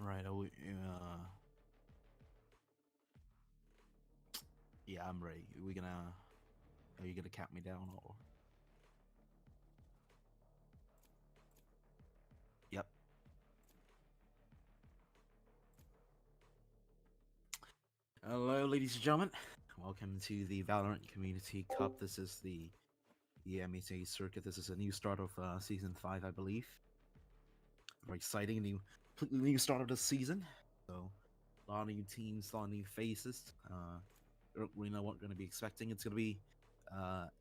Right. Yeah, I'm ready. Are you gonna cap me down or? Yep. Hello, ladies and gentlemen. Welcome to the Valorant Community Cup. This is the EMEA circuit. This is a new start of season 5, I believe. Very exciting, completely new start of the season. So, a lot of new teams, a lot of new faces. We know what we're going to be expecting. It's going to be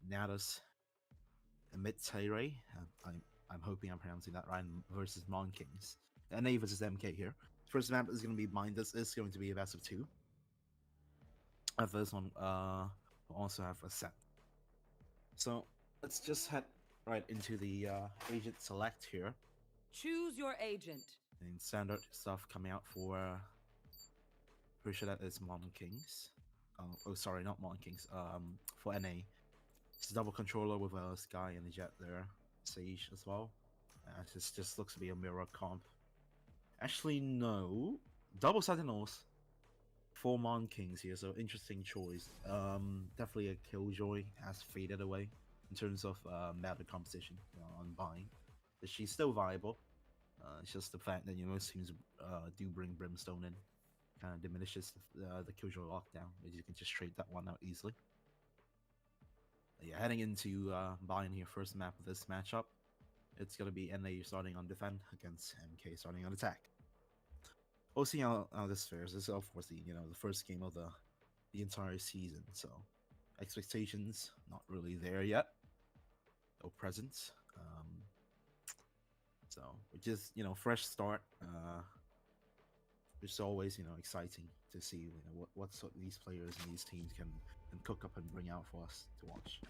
Natus, Amittere. I'm hoping I'm pronouncing that right. Versus Monkings. NA versus MK here. First map is going to be mine. This is going to be a best of 2. This one will also have a set. So let's just head right into the agent select here. Choose your agent. And standard stuff coming out for pretty sure that is Monkings. Oh, sorry, not Monkings. For NA, it's a double controller with a Sky and a Jet there. Sage as well. This just looks to be a mirror comp. Actually, no. Double Sentinels for Monkings here, so interesting choice. Definitely a Killjoy has faded away in terms of meta composition on buying. But she's still viable. It's just the fact that most teams do bring Brimstone in, kind of diminishes the Killjoy lockdown. You can just trade that one out easily. Yeah, heading into buying here first map of this matchup, it's gonna be NA starting on defend against MK starting on attack. We'll see how this fares. This is of course the the first game of the entire season, so expectations not really there yet. No presence. So just fresh start. It's always exciting to see what these players and these teams can cook up and bring out for us to watch.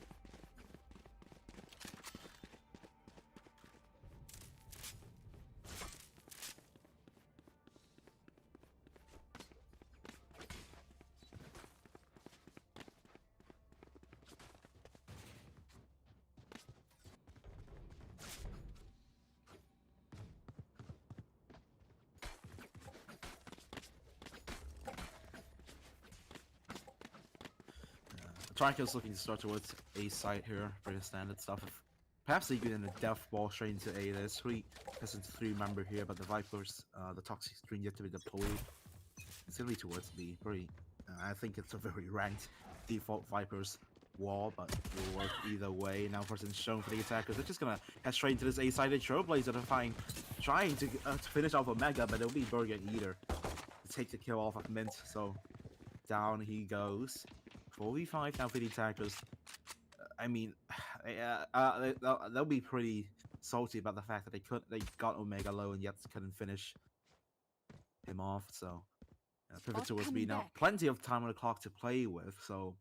Trico's looking to start towards A site here, pretty standard stuff. Perhaps they get in a death ball straight into A. There's 3 peasants, 3 member here, but the Vipers, the toxic screen yet to be deployed. It's gonna be towards B. Pretty, I think it's a very ranked default Vipers wall, but it will work either way. Now person's shown for the attackers. They're just gonna head straight into this A side. Trailblazer to find, trying to finish off Omega, but it'll be Burger Eater to take the kill off of Mint. So down he goes. 4v5 now for the attackers. I mean, they'll be pretty salty about the fact that they got Omega low and yet couldn't finish him off. So pivot towards B now. Plenty of time on the clock to play with. So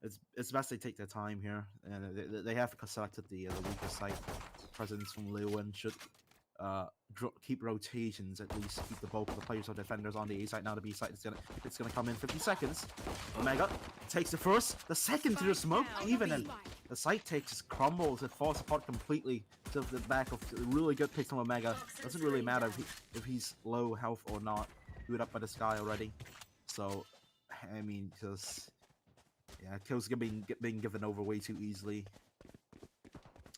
it's best they take their time here. And they have selected the weaker site. Presence from Lewin should keep rotations, at least keep the bulk of the players or defenders on the A side. Now the B side it's gonna come in 50 seconds. Omega takes the first, the second to the smoke, even, and the site takes just crumbles. It falls apart completely to the back of a really good pick from Omega. Doesn't really matter if he's low health or not. Booted up by the Sky already. So I mean, just kills being given over way too easily.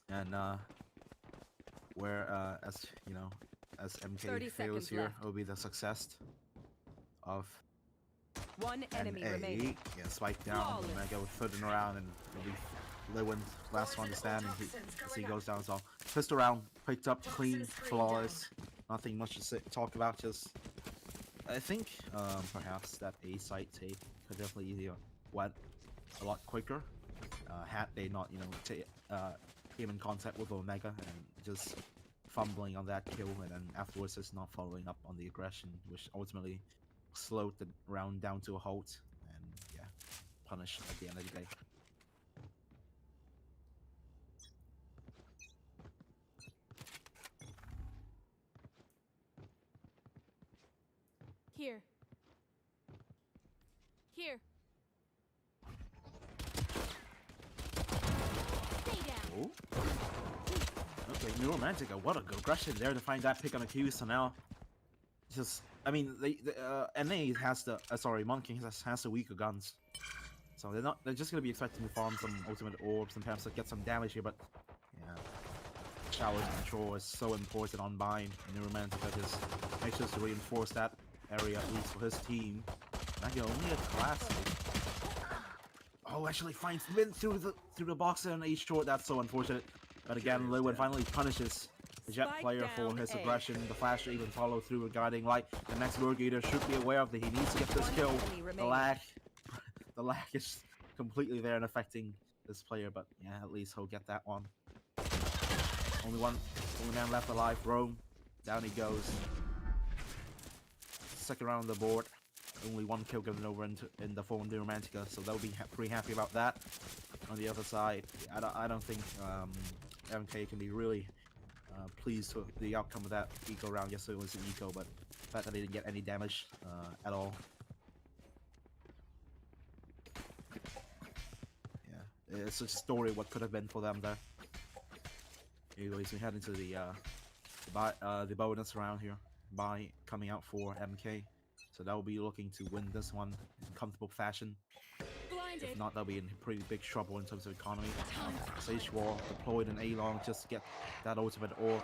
And as MK fails here, it will be the success of one enemy NA. remaining. Yeah, spike down. Omega with footing around, and it'll be Lewin, last one to stand, and he goes down. So pissed around, picked up, clean, flawless. Nothing much to talk about. I think perhaps that A site take could definitely went a lot quicker had they not came in contact with Omega and just fumbling on that kill, and then afterwards just not following up on the aggression, which ultimately slowed the round down to a halt and punished at the end of the day. Here. Stay down. Oh. Okay, New Romantica, what a aggression there to find that pick on the Q. So now, just I mean, NA has the sorry, Monkings has the weaker guns, so they're just gonna be expecting to farm some ultimate orbs and perhaps get some damage here. But yeah, showers control is so important on Bind and Neuromancer because make sure to reinforce that area at least for his team. Now you're only a classic. Oh, actually finds Mint through the box and H short. That's so unfortunate. But again, Lewin finally punishes the Jet Spike player for down his A. aggression. The Flash even follow through regarding Light. The next Rogue Eater should be aware of that he needs to get this One kill. enemy The remaining. lag, the lag is completely there and affecting this player. But yeah, at least he'll get that one. Only man left alive. Rome, down he goes. Second round on the board. Only one kill given over in the form of Romantica, so they'll be pretty happy about that. On the other side, I don't think MK can be really pleased with the outcome of that eco round. Yes, it was an eco, but the fact that they didn't get any damage at all. Yeah, it's a story of what could have been for them there. Anyways, we head into the bonus round here by coming out for MK. So they'll be looking to win this one in comfortable fashion. Blinded. If not, they'll be in pretty big trouble in terms of economy. Sage Wall deployed in A-Long just to get that ultimate orb.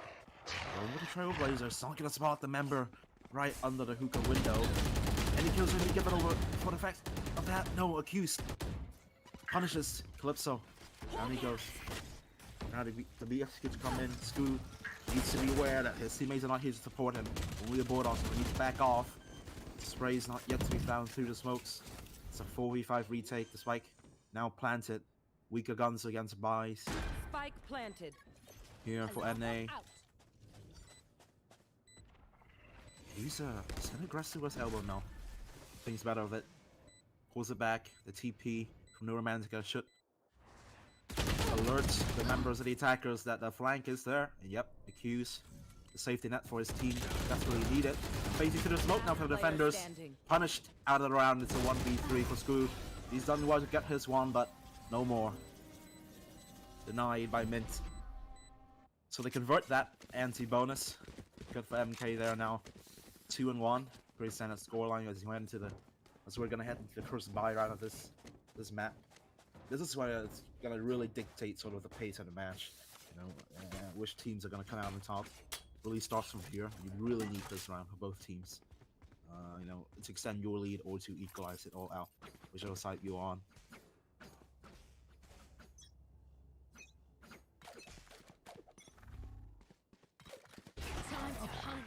Going with the Trailblazer, it's not gonna spot the member right under the hookah window. Any kills will be given over for the fact of that. No, accused. Punishes Calypso. Down he goes. Now the BX gets to come in. Scoo needs to be aware that his teammates are not here to support him. Only the board also needs to back off. Spray's not yet to be found through the smokes. It's a 4v5 retake. The spike now planted. Weaker guns against buys. Spike planted. Here for NA. He's gonna aggressive with his elbow now. Thinks better of it. Pulls it back. The TP from Neuromantica should alert the members of the attackers that the flank is there. And yep, accuse the safety net for his team. Desperately needed. Facing to the smoke now for the defenders. Punished out of the round. It's a 1v3 for Scoo. He's done well to get his one, but no more. Denied by Mint. So they convert that anti-bonus. Good for MK there now. 2-1. Pretty standard scoreline as he went into the. As we're gonna head into the first buy round of this map. This is where it's gonna really dictate sort of the pace of the match. You know, which teams are gonna come out on top. Really starts from here. You really need this round for both teams. You know, to extend your lead or to equalize it all out, whichever side you're on. Time to hunt.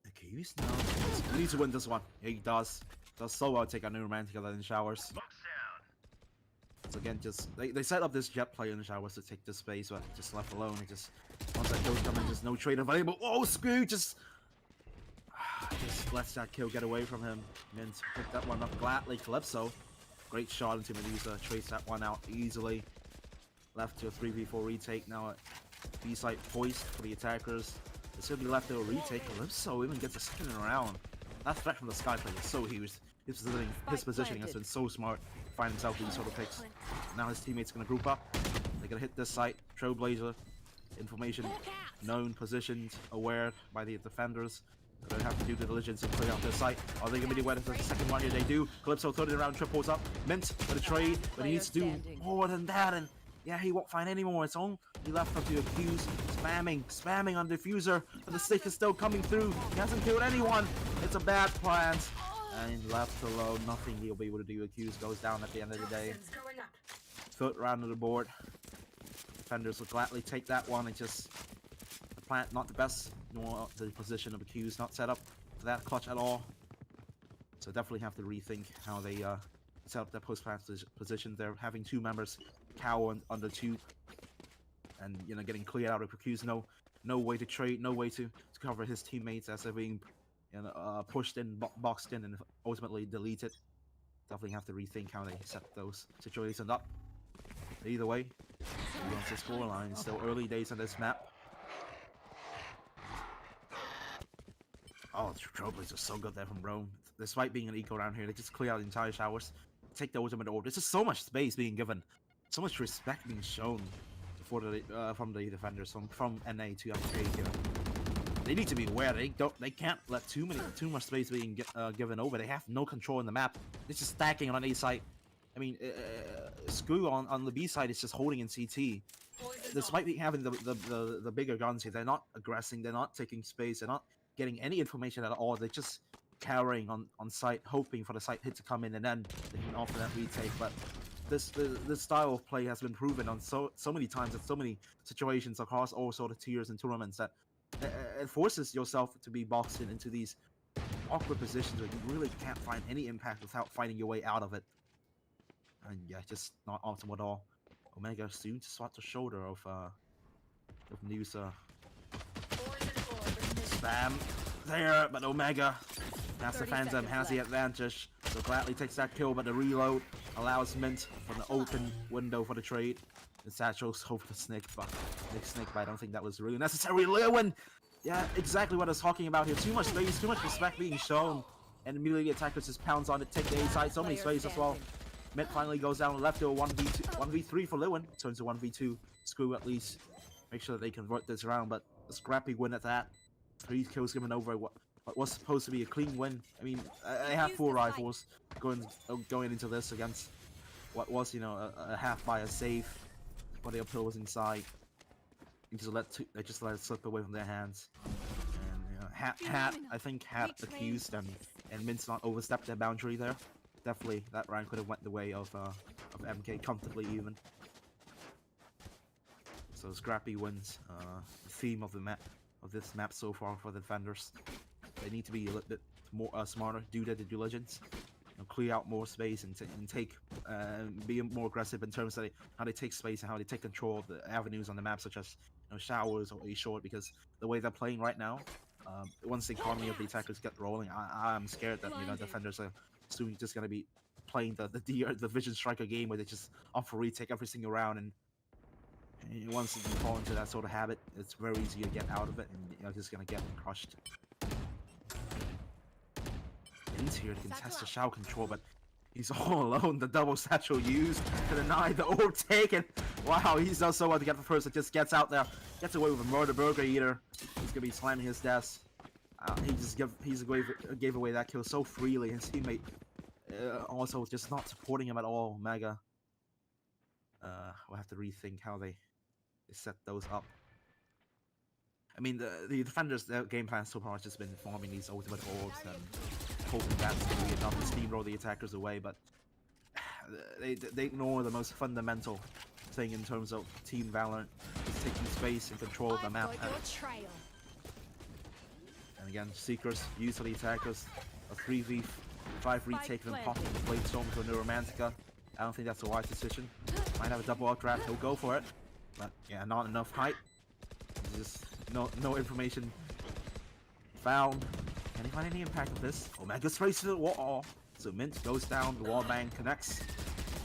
Okay, he's now. He needs to win this one. Yeah, he does. Does so well take a new Romantica in showers. So again, just they set up this Jet player in the showers to take this space, but just left alone. It just once that kill's coming, just no trade available. Oh, Screw just lets that kill get away from him. Mint picked that one up gladly. Calypso, great shot into Medusa. Trace that one out easily. Left to a 3v4 retake. Now at B-site poised for the attackers. It's gonna be left to a retake. Calypso even gets a second round. That threat from the Sky player is so huge. His positioning has been so smart. Find himself these sort of picks. Now his teammates gonna group up. They're gonna hit this site. Trailblazer. Information known, positioned, aware by the defenders. They have to do the diligence and clear out their site. Are they gonna be aware of the second one here? They do. Calypso third round triples up. Mint for the trade, but he needs to do more than that. And yeah, he won't find any more. It's only left up to accuse. Spamming on diffuser, but the stick is still coming through. He hasn't killed anyone. It's a bad plant. And left alone, nothing he'll be able to do. Accuse goes down at the end of the day. Third round of the board. Defenders will gladly take that one. And just the plant not the best, nor the position of accused not set up for that clutch at all. So definitely have to rethink how they set up their post-plant position. They're having two members cower under two, and you know getting cleared out of accused. No way to trade, no way to cover his teammates as they're being pushed in, boxed in, and ultimately deleted. definitely have to rethink how they set those situations up. Either way, against the scoreline, still early days on this map. Oh, the Trailblazers are so good there from Rome. Despite being an eco round here, they just clear out the entire showers, take the ultimate orb. There's just so much space being given, so much respect being shown for the from the defenders from NA to Amittere here. They need to be aware they can't let too much space being given over. They have no control in the map. It's just stacking on A side. I mean, Screw on the B side is just holding in CT. Despite having the bigger guns here, they're not aggressing. They're not taking space. They're not getting any information at all. They're just cowering on site, hoping for the site hit to come in, and then they can offer that retake. But this style of play has been proven on so many times in so many situations across all sort of tiers and tournaments that it forces yourself to be boxed into these awkward positions where you really can't find any impact without finding your way out of it. And yeah, just not optimal at all. Omega soon to swat the shoulder of News spam there, but Omega has the Phantom, has the advantage, so gladly takes that kill, but the reload allows Mint from the open window for the trade. The Satchel's hope for Snake, but I don't think that was really necessary. Lewin! Yeah, exactly what I was talking about here. Too much space, too much respect being shown, and immediately the attackers just pounds on it, take the A side, so many space as well. Mint finally goes down left to a 1v3 for Lewin, turns to 1v2. Screw at least make sure that they convert this round, but a scrappy win at that. 3 kills given over what was supposed to be a clean win. I mean, I have 4 rifles going into this against what was, you know, a half by a save, but the uphill was inside. They just let it slip away from their hands. And you know, I think Hat accused and Mint's not overstepped their boundary there. Definitely, that round could have went the way of MK comfortably even. So Scrappy wins. The theme of the map of this map so far for the defenders. They need to be a little bit more smarter, do their due diligence, you know, clear out more space and take be more aggressive in terms of how they take space and how they take control of the avenues on the map, such as, you know, showers or A short. Because the way they're playing right now, once the economy of the attackers get rolling, I'm scared that, you know, defenders are soon just gonna be playing the Vision Striker game where they just offer retake every single round, and once you fall into that sort of habit, it's very easy to get out of it, and you're just gonna get crushed. Into here to contest the Shao control, but he's all alone. The double satchel used to deny the orb taken. Wow, he's done so well to get the first. It just gets out there, gets away with a murder burger eater. He's gonna be slamming his desk. He gave away that kill so freely. His teammate also just not supporting him at all. Mega. We'll have to rethink how they set those up. I mean, the defenders, their game plan so far has just been farming these ultimate orbs and hoping that's going to be enough to steamroll the attackers away, but they ignore the most fundamental thing in terms of Team Valorant, is taking space and control of the map. And again, Seekers used for the attackers, a 3v5 retake and popping the Bladestorm to a Neuromantica. I don't think that's a wise decision. Might have a double updraft, he'll go for it. But yeah, not enough height. Just no information found. Can he find any impact of this? Omega sprays to the wall. So Mint goes down, the wall bang connects.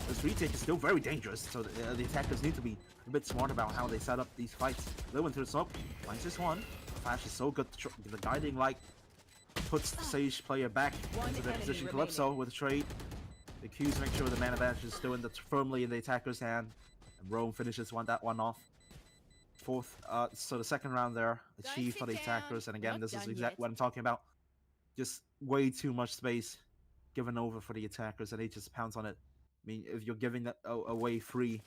This retake is still very dangerous, so the attackers need to be a bit smart about how they set up these fights. Lewin through the smoke, finds this one. Flash is so good, the guiding light puts the Sage player back into their position. Calypso with a trade. The Qs make sure the man advantage is still firmly in the attacker's hand. And Rome finishes that one off. So the second round there, achieved for the attackers, and again, this is exactly what I'm talking about. Just way too much space given over for the attackers, and they just pounce on it. I mean, if you're giving that away free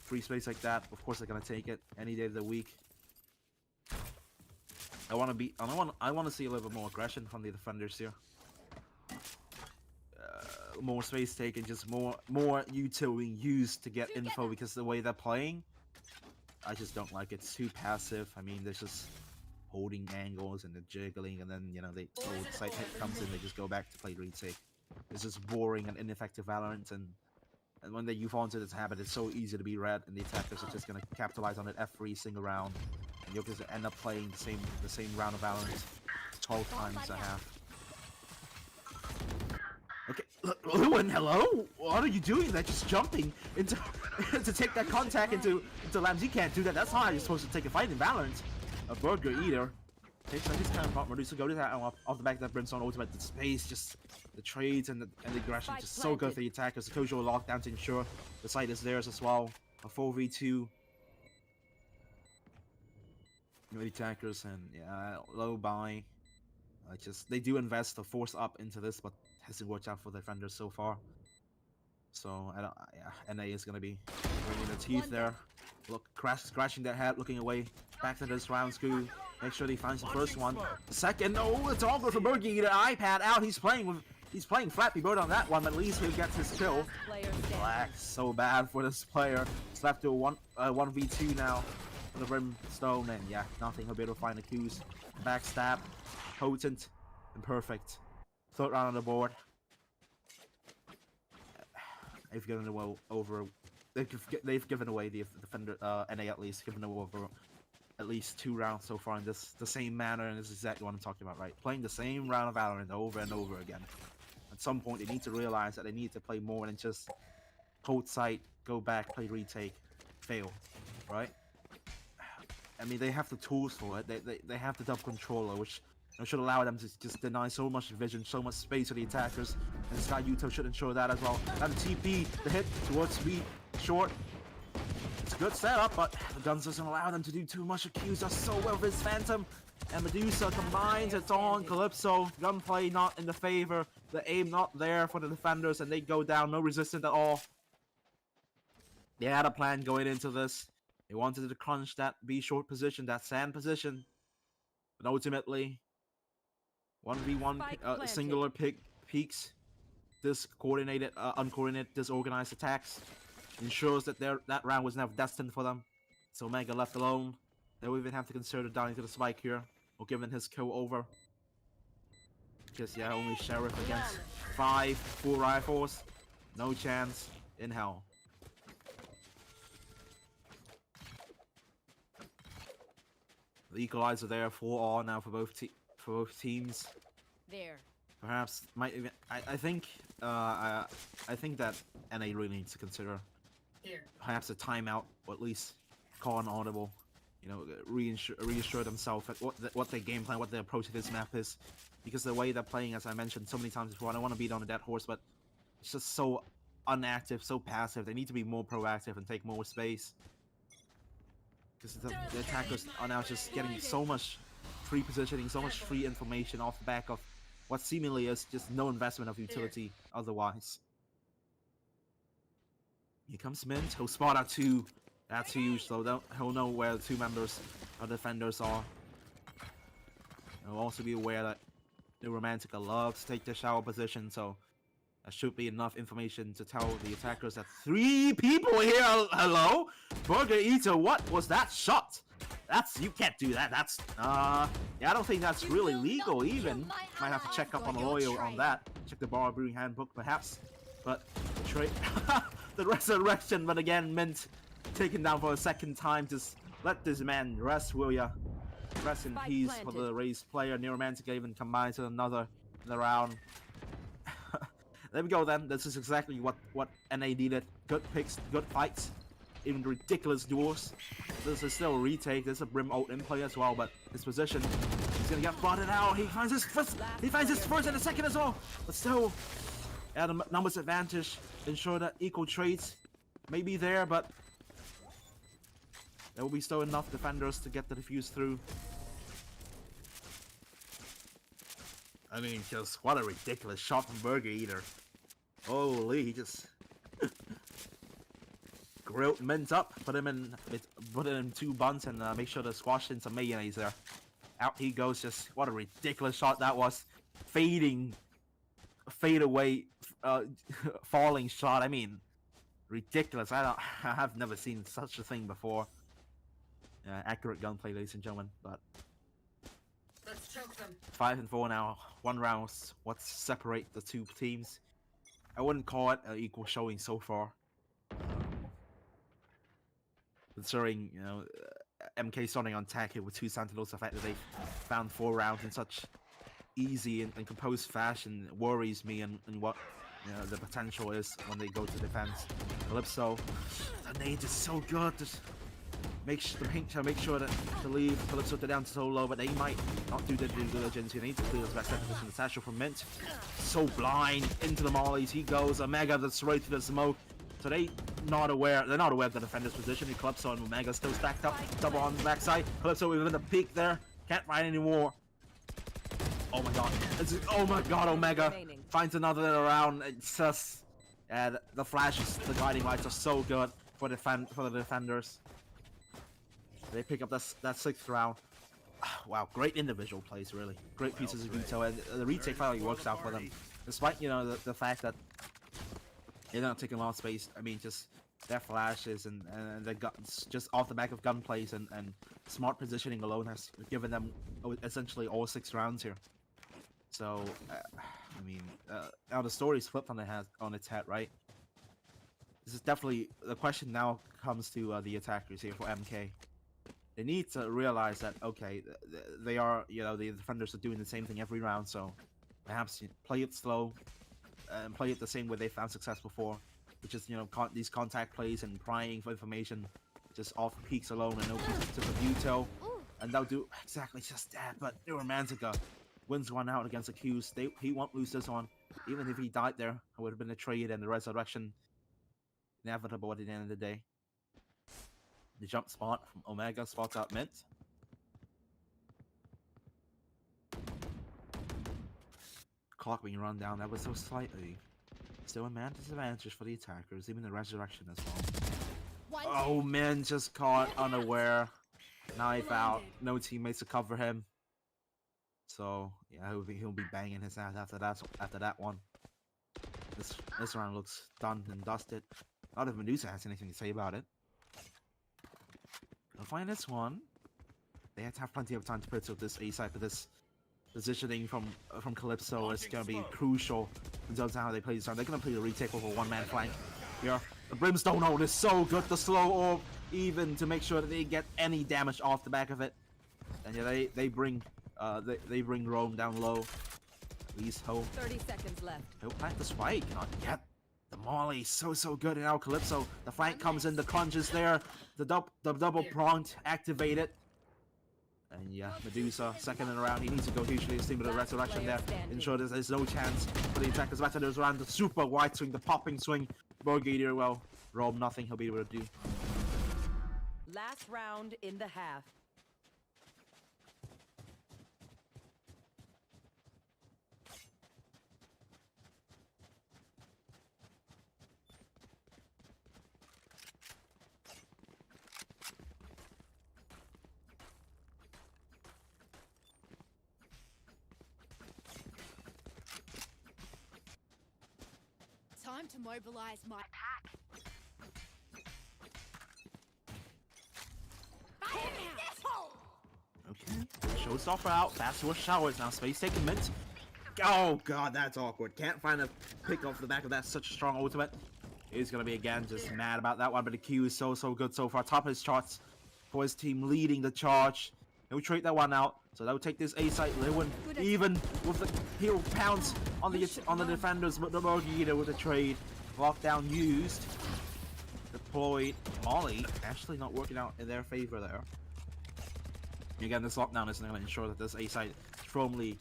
space like that, of course they're gonna take it any day of the week. I want to see a little bit more aggression from the defenders here. More space taken, just more util being used to get info, because the way they're playing, I just don't like it. It's too passive. I mean, there's just holding angles and the jiggling, and then, you know, the site hit comes in, they just go back to play retake. It's just boring and ineffective Valorant, and when they fall into this habit, it's so easy to be read, and the attackers are just gonna capitalize on it every single round, and you'll just end up playing the same round of Valorant 12 times a half. Okay, Lewin, hello? What are you doing there? Just jumping into to take that contact into Lambs. You can't do that. That's not how you're supposed to take a fight in Valorant. A burger eater. Takes like this kind of not Medusa. Go to that off the back of that Brimstone ultimate. The space, just the trades and the aggression, just so good for the attackers. The Kojo lockdown to ensure the site is theirs as well. A 4v2. The attackers and yeah, low buy. Just they do invest the force up into this, but hasn't worked out for the defenders so far. So I don't. Yeah, NA is gonna be bringing the teeth there. Look, scratching their head, looking away. Back to this round, Scoo. Make sure he finds the first one. The second, no, it's all good for Bergie. The iPad out. He's playing Flappy Bird on that one, but at least he'll get his kill. Black, so bad for this player. It's left to a 1v2 now for the Brimstone, and yeah, nothing. He'll be able to find the Qs. Backstab, potent, and perfect. Third round on the board. They've given away over. They've given away the defender. NA at least given away over at least 2 rounds so far in the same manner, and this is exactly what I'm talking about, right? Playing the same round of Valorant over and over again. At some point, they need to realize that they need to play more than just hold site, go back, play retake, fail, right? I mean, they have the tools for it. They have the double controller, which should allow them to just deny so much vision, so much space to the attackers. And Sky Yuto should ensure that as well. And the TP, the hit towards speed, short. It's a good setup, but the guns doesn't allow them to do too much. Accused does so well with his Phantom. And Medusa combines, it's on. Calypso, gunplay not in the favor. The aim not there for the defenders, and they go down, no resistance at all. They had a plan going into this. They wanted to crunch that B short position, that sand position. But ultimately, 1v1 singular peaks. This coordinated, uncoordinated, disorganized attacks ensures that that round was never destined for them. So Mega left alone. They'll even have to consider dying to the spike here, or giving his kill over. Because yeah, only Sheriff against 5 full rifles. No chance in hell. The equalizer there, 4-all now for both teams. There. Perhaps might even. I think that NA really needs to consider perhaps a timeout, or at least call an audible. You know, reassure themselves at what their game plan, what their approach to this map is, because the way they're playing, as I mentioned so many times before, I don't want to beat on a dead horse, but it's just so inactive, so passive. They need to be more proactive and take more space, because the attackers are now just getting so much free positioning, so much free information off the back of what seemingly is just no investment of utility otherwise. Here comes Mint. He'll spot out 2. That's huge, so he'll know where the 2 members of the defenders are. He'll also be aware that the Romantica love to take the shower position, so that should be enough information to tell the attackers that 3 people here. Hello? Burger Eater, what was that shot? You can't do that. That's, yeah, I don't think that's really legal even. Might have to check up on a lawyer on that. Check the Bar Brewing Handbook, perhaps. But, the resurrection, but again, Mint taken down for a second time. Just let this man rest, will ya? Rest in peace for the raised player. Neuromantica even combined to another in the round. There we go then. This is exactly what NA needed. Good picks, good fights. Even ridiculous duels. This is still a retake. There's a Brim ult in play as well, but his position, he's gonna get flooded out. He finds his first and a second as well. But still, yeah, the numbers advantage ensure that equal trades may be there, but there will be still enough defenders to get the defuse through. I mean, just what a ridiculous shot from Burger Eater. Holy, he just grilled Mint up, put him in 2 buns, and make sure to squash in some mayonnaise there. Out he goes. Just what a ridiculous shot that was. Fade away, falling shot. I mean, ridiculous. I have never seen such a thing before. Accurate gunplay, ladies and gentlemen. But Let's choke them. 5 and 4 now. 1 round. What separate the 2 teams? I wouldn't call it an equal showing so far. Considering, you know, MK starting on attack here with 2 Sentinels, the fact that they found 4 rounds in such easy and composed fashion worries me, and what you know, the potential is when they go to defense. Calypso, the nade is so good. Just make sure that to leave Calypso down so low, but they might not do the due diligence. You need to clear this back second position. The satchel from Mint, so blind into the mollies. He goes Omega that's right to the smoke. So they're not aware of the defender's position. Calypso and Omega still stacked up, double on the backside. Calypso within the peak there, can't find any more. Oh my god! Oh my god! Omega finds another around. It's just, yeah, the flashes, the guiding lights are so good for the defenders. They pick up that 6th round. Wow, great individual plays, really. Great pieces of detail, and the retake finally works out for them. Despite, you know, the fact that they're not taking a lot of space. I mean, just their flashes and their guns, just off the back of gun plays and smart positioning alone has given them essentially all 6 rounds here. So, I mean, now the story's flipped on its head, right? This is definitely the question now comes to the attackers here for MK. They need to realize that, okay, they are, you know, the defenders are doing the same thing every round, so perhaps play it slow and play it the same way they found success before, which is, you know, these contact plays and prying for information just off peaks alone and no pieces to the util, and they'll do exactly just that. But Neuromantica wins one out against Accused. He won't lose this one. Even if he died there, it would have been a trade and the resurrection inevitable at the end of the day. The jump spot from Omega spots out Mint. Clock being run down ever so slightly. Still a man disadvantage for the attackers, even the resurrection as well. Oh man, just caught unaware. Knife out, no teammates to cover him. So yeah, he'll be banging his ass after that one. This round looks done and dusted. Not if Medusa has anything to say about it. I'll find this one. They have to have plenty of time to put up this A side, but this positioning from Calypso is going to be crucial in terms of how they play this round. They're going to play the retake over one-man flank here. The Brimstone ult is so good. The slow orb, even to make sure that they get any damage off the back of it. And yeah, they bring Rome down low. At least hope. 30 seconds left. He'll plant the spike. Not yet. The Molly so good, and now Calypso. The flank comes in. The crunch is there. The double pronged activated. And yeah, Medusa, second in a round. He needs to go hugely esteemed with the resurrection there. Ensure there's no chance for the attackers. Back to those around the super wide swing, the popping swing. Borgator, well, Rome, nothing he'll be able to do. Last round in the half. Time to mobilize my pack. Okay, showstopper out. Fast switch showers now. Space taking Mint. Oh god, that's awkward. Can't find a pick off the back of that. Such a strong ultimate. He's gonna be again just mad about that one, but the Q is so good so far. Top of his charts for his team, leading the charge. He'll trade that one out, so they'll take this A site. Lewin, even with the he'll pounce on the defenders, but the Borgator with the trade. Lockdown used. Deployed. Molly actually not working out in their favor there. Again, this lockdown is going to ensure that this A site is firmly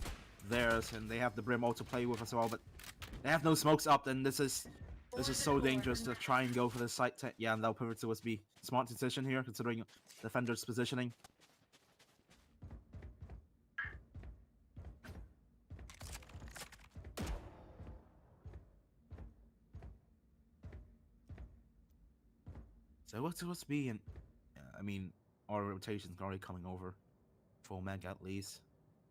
theirs, and they have the Brim ult to play with as well. But they have no smokes up, and this is so dangerous to try and go for the site. Yeah, and they'll pivot to be smart decision here, considering defender's positioning. So what's be in? I mean, our rotation's already coming over for Omega at least.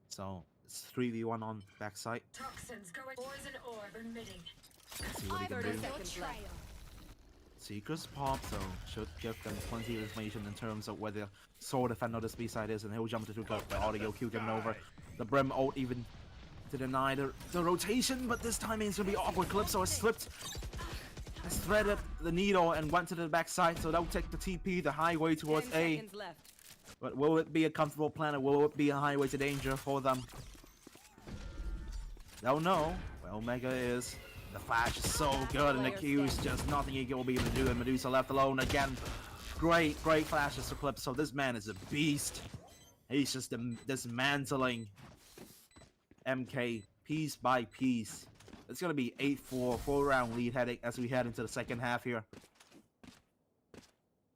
So it's 3v1 on backside. Toxins going. Poison orb emitting. Let's see what he can do. Secrets pop, so should give them plenty of information in terms of where the sword defender this B-side is, and he'll jump into the audio Q given over. The Brim ult even to deny the rotation, but this time it's gonna be awkward. Calypso has slipped. Has threaded the needle and went to the backside, so they'll take the TP, the highway towards A. But will it be a comfortable plan, or will it be a highway to danger for them? They'll know where Omega is. The flash is so good, and the Q's just nothing he will be able to do, and Medusa left alone again. Great flashes to Clip. So this man is a beast. He's just dismantling MK piece by piece. It's gonna be 8-4, 4-round lead heading as we head into the second half here.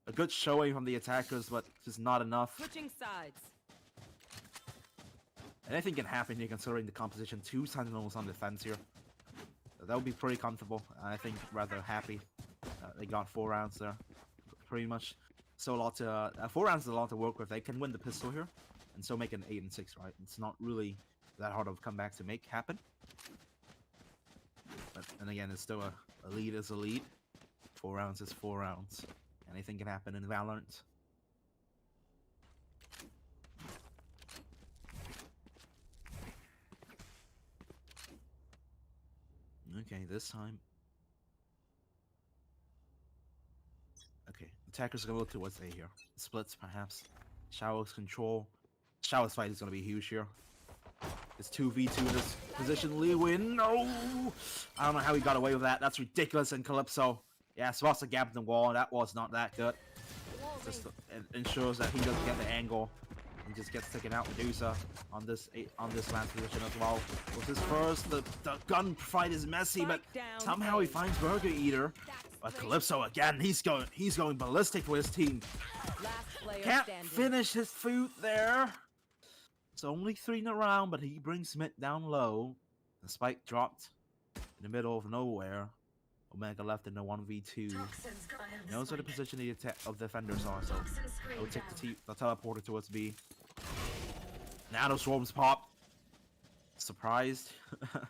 A good showing from the attackers, but just not enough. Switching sides. Anything can happen here considering the composition. 2 Sentinels on defense here. That would be pretty comfortable. I think rather happy. They got 4 rounds there. Pretty much. So a lot to 4 rounds is a lot to work with. They can win the pistol here, and so make an 8 and 6, right? It's not really that hard of a comeback to make happen. But and again, it's still a lead is a lead. 4 rounds is 4 rounds. Anything can happen in Valorant. Okay, this time. Okay, attackers are gonna look towards A here. Splits, perhaps. Shower's control. Shower's fight is gonna be huge here. It's 2v2 in this position. Lee win. No! I don't know how he got away with that. That's ridiculous. And Calypso. Yeah, spots a gap in the wall. That was not that good. Just it ensures that he doesn't get the angle and just gets taken out. Medusa on this last position as well. Was his first. The gunfight is messy, but somehow he finds Burger Eater. But Calypso again, he's going ballistic with his team. Can't finish his food there. It's only 3 in a round, but he brings Smith down low. The spike dropped in the middle of nowhere. Omega left in the 1v2. He knows where the position of the defenders are, so I would take the teleporter towards B. Natus swarms pop. Surprised. A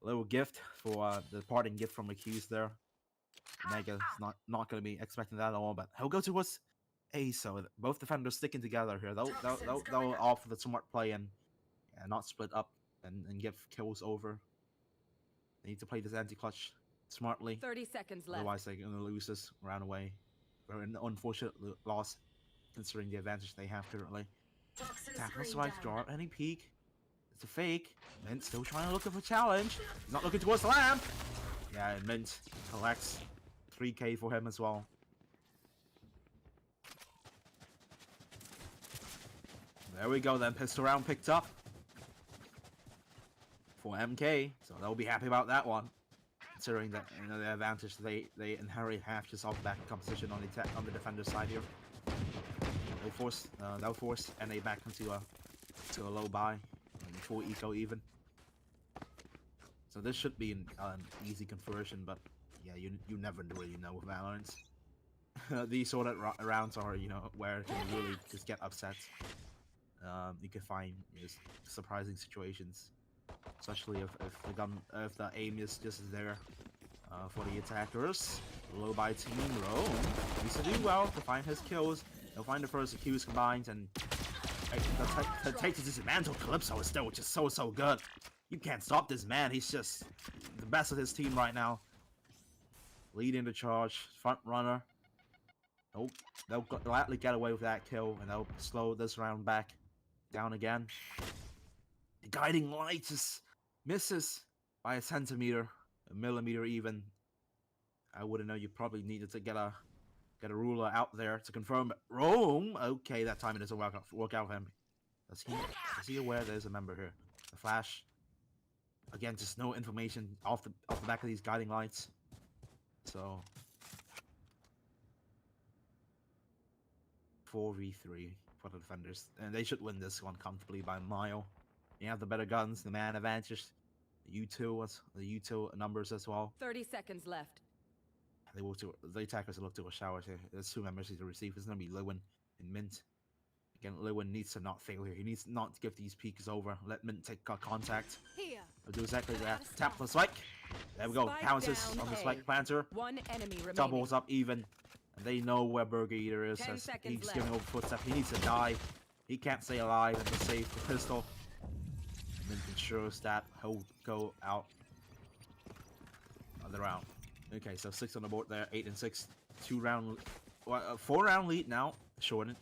little gift for the parting gift from the Q's there. Omega's not going to be expecting that at all, but he'll go towards A, so both defenders sticking together here. They'll offer the smart play and not split up and give kills over. They need to play this anti-clutch smartly. 30 seconds left. Otherwise, they're going to lose this round away. Very an unfortunate loss, considering the advantage they have currently. Tackle strike draw. Any peek? It's a fake. Mint still trying to look for a challenge. He's not looking towards the lamp. Yeah, and Mint collects 3k for him as well. There we go then. Pistol round picked up for MK, so they'll be happy about that one, considering that the advantage they inherit have just off the back of composition on the defender side here. They'll force NA back into a low buy, full eco even. So this should be an easy conversion, but yeah, you never really know with Valorant. These sort of rounds are where you can really just get upset. You can find surprising situations. Especially if the aim is just there for the attackers. Low by team Rome needs to do well to find his kills. He'll find the first Qs combined, and the take to dismantle Calypso is still just so good. You can't stop this man. He's just the best of his team right now. Leading the charge, front runner. Nope, they'll gladly get away with that kill, and they'll slow this round back down again. The guiding light just misses by a centimeter, a millimeter even. I wouldn't know. You probably needed to get a ruler out there to confirm. Rome. Okay, that time it doesn't work out for him. Is he aware there's a member here? The flash. Again, just no information off the back of these guiding lights. So 4v3 for the defenders, and they should win this one comfortably by a mile. You have the better guns, the man advantage, the U2 numbers as well. 30 seconds left. The attackers look to a shower here. There's 2 members to receive. It's going to be Lewin and Mint. Again, Lewin needs to not fail here. He needs not to give these peaks over. Let Mint take contact. He'll do exactly that. Tap the spike. There we go. Pounces on the spike planter. 1 enemy remaining. Doubles up even. And they know where Burger Eater is. As he's giving over footstep. He needs to die. He can't stay alive and to save the pistol. And Mint ensures that he'll go out of the round. Okay, so 6 on the board there. 8 and 6. 4-round lead now. Shortened.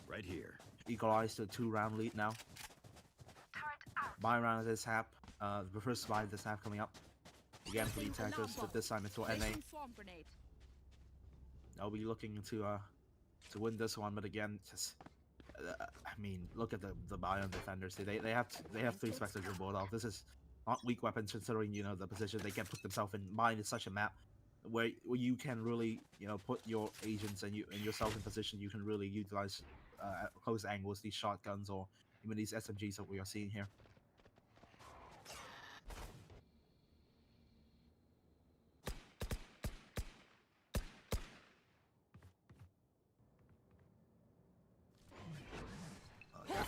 Right here. Equalized to a 2-round lead now. Buy round at this hap. the first spy this half coming up. Again for the attackers, but this time it's for NA. Placing swarm grenade. They'll be looking to win this one, but again, just I mean, look at the Bion defenders. They have 3 specters to board off. This is not weak weapons considering the position they can put themselves in. Mine is such a map where you can really put your agents and yourself in position. You can really utilize at close angles these shotguns or even these SMGs that we are seeing here.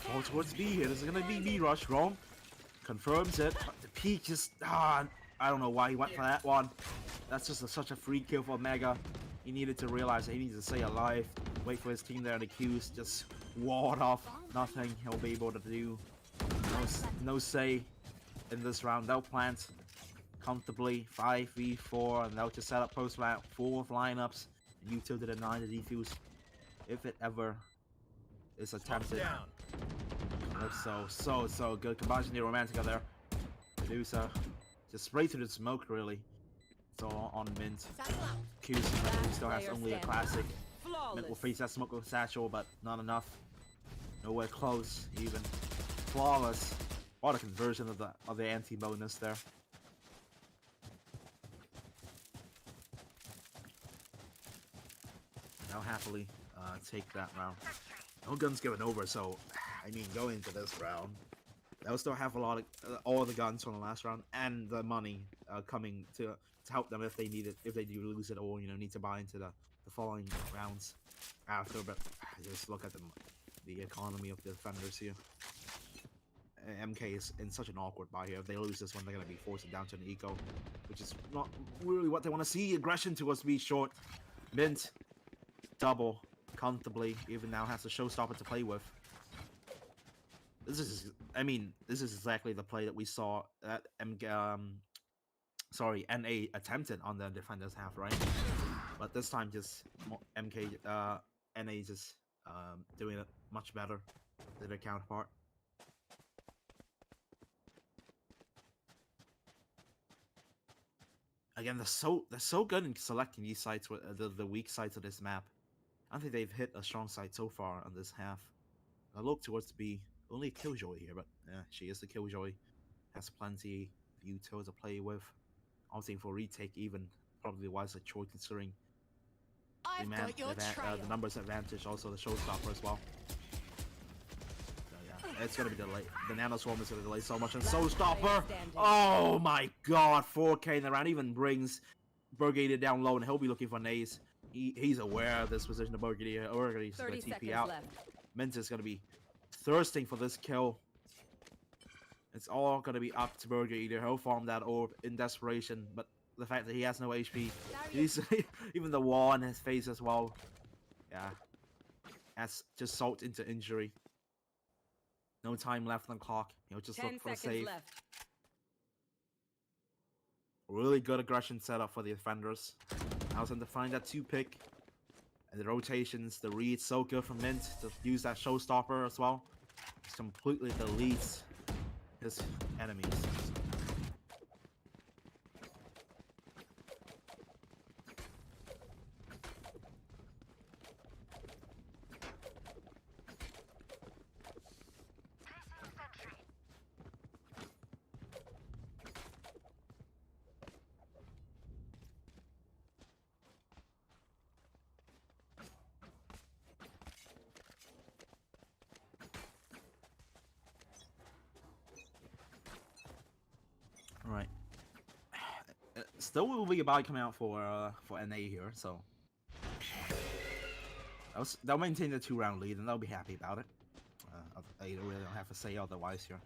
Fall towards B here. This is gonna be B rush. Rome confirms it. The peak just I don't know why he went for that one. That's just such a free kill for Mega. He needed to realize that he needs to stay alive. Wait for his team there in the queues. Just ward off. Nothing he'll be able to do. No say in this round. They'll plant comfortably 5v4 and they'll just set up post round 4 lineups. And you 2 to the 9 to defuse if it ever is attempted. So good. Combination the Romantica there. Medusa just spray through the smoke really. It's all on Mint. Q's still has only a classic. Mint will freeze that smoke with Satchel, but not enough. Nowhere close even. Flawless. What a conversion of the anti-bonus there. Now happily take that round. No guns given over, so I mean going into this round, they'll still have a lot of all the guns from the last round and the money coming to help them if they need it, if they do lose it or need to buy into the following rounds after. But just look at the economy of the defenders here. MK is in such an awkward buy here. If they lose this one, they're gonna be forced down to an eco, which is not really what they want to see. Aggression towards B short. Mint double comfortably, even now has a showstopper to play with. This is exactly the play that we saw at NA attempted on the defenders half, right? But this time just NA just doing it much better than their counterpart. Again, they're so good in selecting these sites, the weak sides of this map. I don't think they've hit a strong side so far on this half. I look towards B. Only a Killjoy here, but yeah, she is the Killjoy. Has plenty of util to play with. Obviously for retake, even probably wise a choice considering the numbers advantage, also the showstopper as well. So yeah, it's gonna be delayed. The Nano Swarm is gonna delay so much, and showstopper. Oh my God, 4K in the round even brings Brigadier down low, and he'll be looking for nades. He's aware of this position of Brigadier. He's gonna TP out. Mint is gonna be thirsting for this kill. It's all gonna be up to Brigadier. He'll farm that orb in desperation, but the fact that he has no HP, he's even the wall in his face as well. Yeah, that's just salt into injury. No time left on the clock. He'll just look for a save. Left. Really good aggression setup for the defenders. I was going to find that 2-pick. And the rotations, the read, so good from Mint to use that showstopper as well. Just completely deletes his enemies. Right. Still will be a buy coming out for NA here, so they'll maintain the 2-round lead and they'll be happy about it. They really don't have to say otherwise here.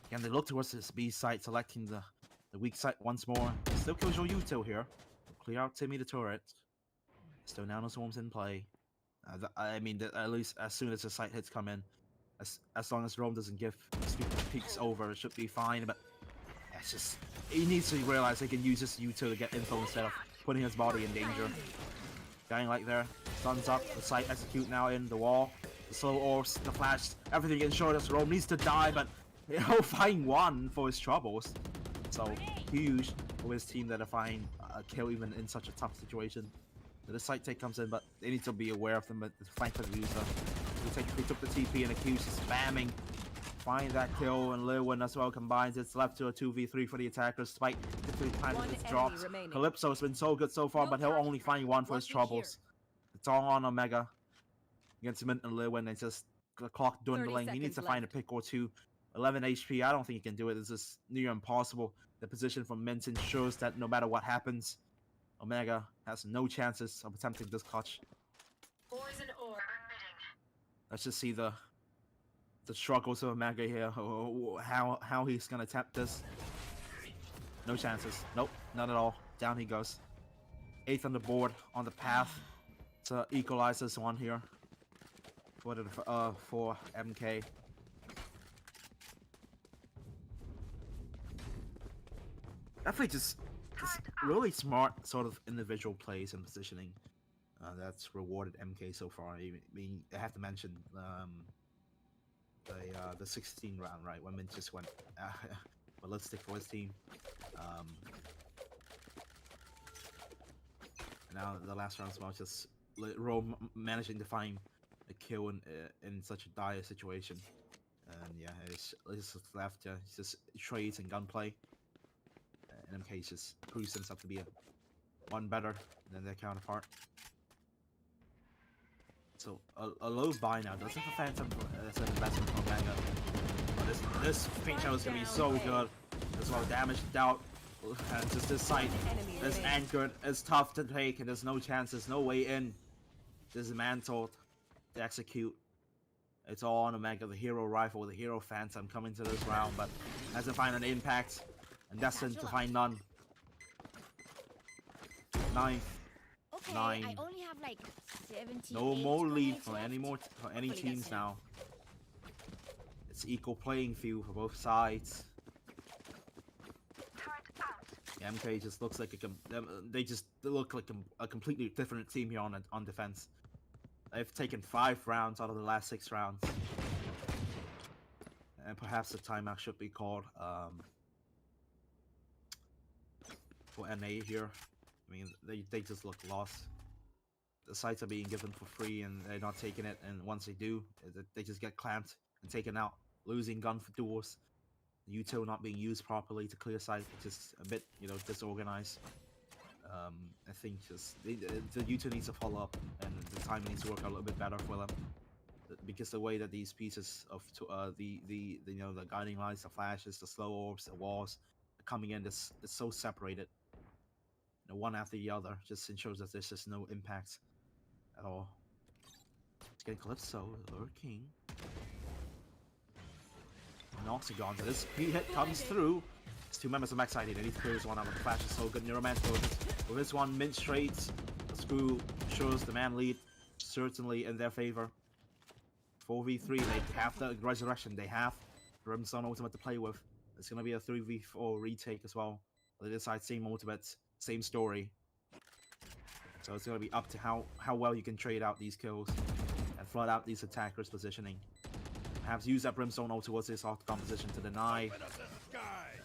Again, they look towards this B site, selecting the weak site once more. Still kills your util here. Clear out Timmy the turret. Still Nano Swarms in play. At least as soon as the site hits come in, as long as Rome doesn't give stupid peaks over, it should be fine. But it's just, he needs to realize he can use this util to get info instead of putting his body in danger. Dying Light there, stuns up, the site execute now in the wall, the slow orbs, the flash, everything getting short as Rome needs to die, but He'll find one for his troubles. So huge for his team that are find a kill even in such a tough situation. So the site take comes in, but they need to be aware of them. But the flank user, they took the TP and accused spamming. Find that kill, and Lewin as well combines. It's left to a 2v3 for the attackers. Spike typically times it's dropped. Calypso's been so good so far, but he'll only find one for his troubles. It's all on Omega against Mint and Lewin. It's just the clock dwindling. He needs to find a pick or two. 11 HP. I don't think he can do it. This is near impossible. The position from Mint ensures that no matter what happens, Omega has no chances of attempting this clutch. Let's just see the struggles of Omega here. How he's gonna attempt this. No chances. Nope, not at all. Down he goes. 8th on the board, on the path to equalize this one here for MK. Definitely just really smart sort of individual plays and positioning that's rewarded MK so far. I mean, I have to mention the 16 round, right, when Mint just went ballistic for his team. Now the last round as well, just Rome managing to find a kill in such a dire situation. And yeah, it's left. It's just trades and gunplay. And MK just proves himself to be one better than their counterpart. So a low buy now doesn't have a Phantom. That's an investment from Omega. But this feint shell is gonna be so good. As well, damage doubt. And just this site is anchored. It's tough to take, and there's no chances, no way in. Dismantled to execute. It's all on Omega, the hero rifle, the hero Phantom coming to this round, but hasn't found an impact. And destined to find none. 9th. Okay, 9. I only have like 17. No more lead for any teams now. It's equal playing field for both sides. The MK just looks like they look like a completely different team here on defense. They've taken 5 rounds out of the last 6 rounds, and perhaps the timeout should be called. For NA here. I mean, they just look lost. The sites are being given for free and they're not taking it, and once they do, they just get clamped and taken out. Losing gun for duels. U2 not being used properly to clear site, just a bit, disorganized. I think just the U2 needs to follow up, and the timing needs to work out a little bit better for them. Because the way that these pieces of the guiding lights, the flashes, the slow orbs, the walls coming in, it's so separated. One after the other, just ensures that there's just no impact at all. It's getting Calypso lurking. And Oxygon, so this P-hit comes through. It's 2 members of backside here. They need to clear this one out. The flash is so good. Neuromancer with this one, Mint straight. The screw shows the man lead certainly in their favor. 4v3, they have the resurrection. They have Brimstone ultimate to play with. It's gonna be a 3v4 retake as well. They decide same ultimates. Same story. So it's going to be up to how well you can trade out these kills and flood out these attackers' positioning. Perhaps use that Brimstone ult towards this Octagon position to deny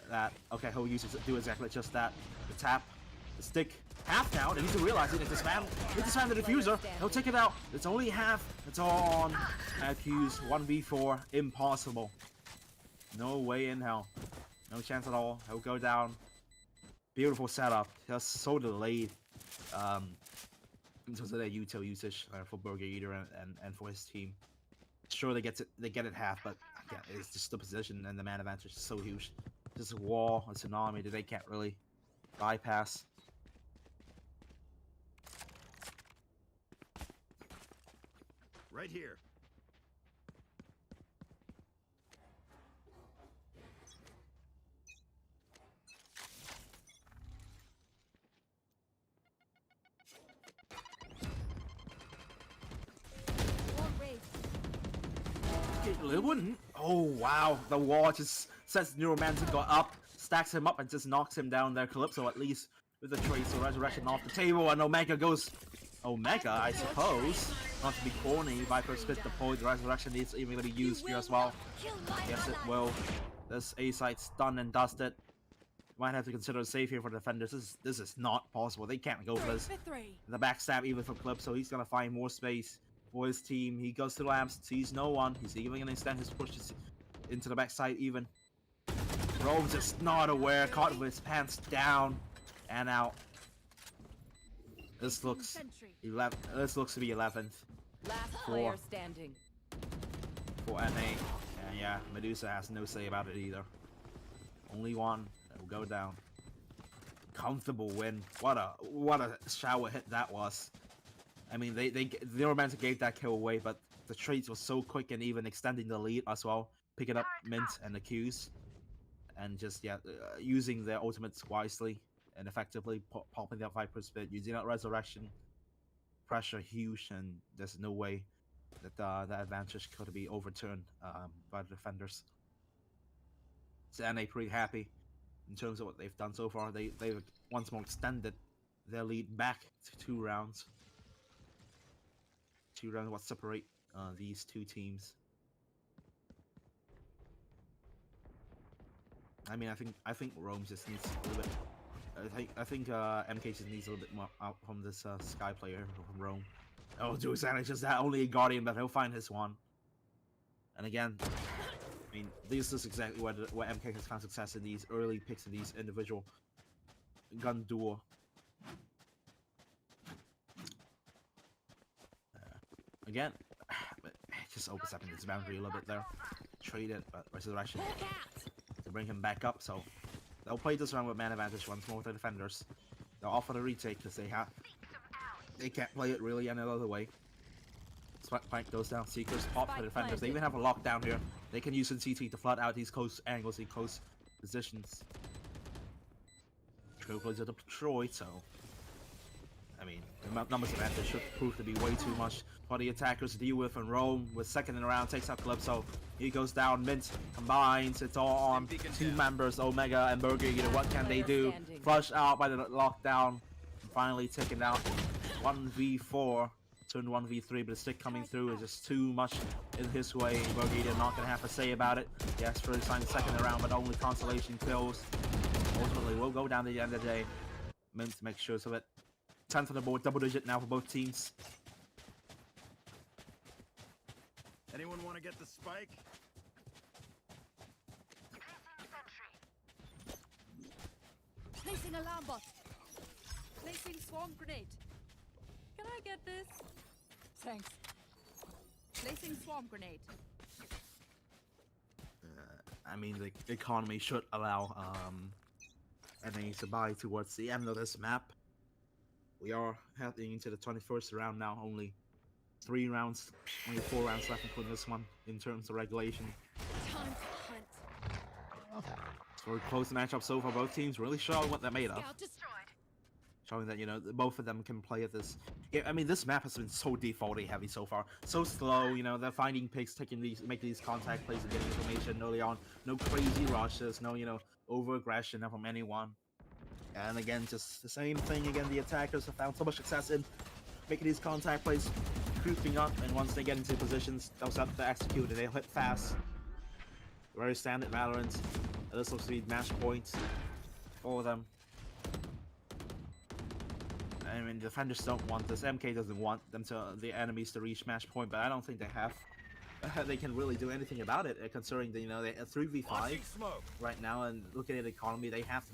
that. Okay, he'll do exactly just that. The tap, the stick, half down. They need to realize it. If this man the diffuser, he'll take it out. It's only half. It's all on. Accuse 1v4. Impossible. No way in hell. No chance at all. He'll go down. Beautiful setup, just so delayed in terms of their util usage for Burger Eater and for his team. Sure, they get it half, but again, it's just the position and the man advantage is so huge. Just a wall, a tsunami that they can't really bypass. Right here. Lewin? Oh wow, the wall just sets Neuromancer got up, stacks him up and just knocks him down there. Calypso at least with the trace of resurrection off the table, and Omega goes Omega, I suppose. Not to be corny, Viper spit the point, the resurrection needs even to be used here as well. Yes it will. This A site's done and dusted. Might have to consider a save here for the defenders. This is not possible. They can't go for this. The backstab even for Clip, so he's gonna find more space for his team. He goes to the lamps, sees no one. He's even gonna extend his pushes into the backside even. Rome's just not aware, caught with his pants down and out. This looks 11. This looks to be 11th Last player standing. for NA. And yeah, Medusa has no say about it either. Only one that will go down. Comfortable win. What a shower hit that was. I mean, they were meant to give that kill away, but the trades was so quick and even extending the lead as well, picking up Mint and the Qs, and just using their ultimates wisely and effectively, popping that Viper's bit, using that resurrection. Pressure huge, and there's no way that that advantage could be overturned by the defenders. So NA pretty happy in terms of what they've done so far. They've once more extended their lead back to 2 rounds. 2 rounds what separate these two teams. I mean, I think Rome just needs a little bit. I think MK just needs a little bit more out from this Sky player from Rome. Oh, Dusan is just that only a Guardian, but he'll find his one. And again, I mean, this is exactly where MK has found success in these early picks in these individual gun duo. Again, it just opens up in this boundary a little bit there. Traded, but Resurrection to bring him back up, so they'll play this round with man advantage once more with the defenders. They'll offer the retake because they can't play it really any other way. Plank goes down, Seekers pop for the defenders. They even have a lockdown here. They can use CT to flood out these close angles, these close positions. Trailblazers are deployed, so I mean, the numbers advantage should prove to be way too much for the attackers to deal with, and Rome with second in the round takes out Club, so he goes down. Mint combines, it's all on 2 members, Omega and Burger Eater. What can they do? Flush out by the lockdown, and finally taken out 1v4, turned 1v3, but the stick coming through is just too much in his way. Burger Eater not gonna have a say about it. Yes, for sign second in the round, but only consolation kills. Ultimately, will go down to the end of the day. Mint makes sure of it. 10th on the board, double digit now for both teams. Anyone want to get the spike? Placing alarm bot. Placing swarm grenade. Can I get this? Thanks. Placing swarm grenade. I mean, the economy should allow NA to buy towards the end of this map. We are heading into the 21st round now. Only 3 rounds, only 4 rounds left including this one in terms of regulation. Time to hunt. So we're close matchup so far. Both teams really showing what they're made of. Scout destroyed. Showing that, you know, both of them can play at this. Yeah, I mean, this map has been so defaulty heavy so far. So slow, you know, they're finding picks, making these contact plays and getting information early on. No crazy rushes, no, you know, over-aggression from anyone. And again, just the same thing again. The attackers have found so much success in making these contact plays, creeping up, and once they get into positions, they'll start to execute it. They'll hit fast. Very standard Valorant. This looks to be match points for them. I mean, defenders don't want this. MK doesn't want the enemies to reach match point, but I don't think they have. They can really do anything about it, considering that, you know, they're 3v5 right now, and looking at the economy, they have to.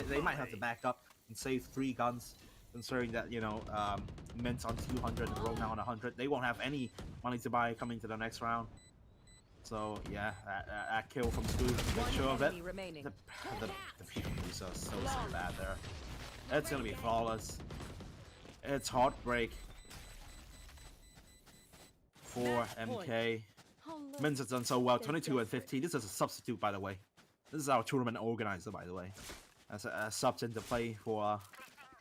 They might have to back up and save 3 guns, considering that, you know, Mint's on 200 and Rome now on 100. They won't have any money to buy coming to the next round. So yeah, that kill from Scoob, make sure of it. The people are so bad there. It's gonna be flawless. It's heartbreak for MK. Mint's has done so well, 22 and 15. This is a substitute, by the way. This is our tournament organizer, by the way. As a sub to play for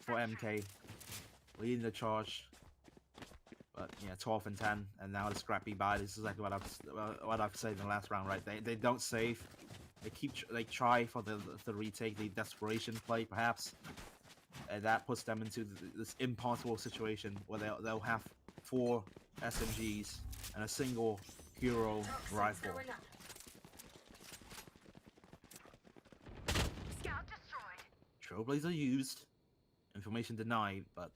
MK, leading the charge. But yeah, 12 and 10, and now the scrappy buy. This is exactly what I've said in the last round, right? They don't save. They try for the retake, the desperation play, perhaps. And that puts them into this impossible situation where they'll have 4 SMGs and a single hero rifle. Trailblazer used, information denied, but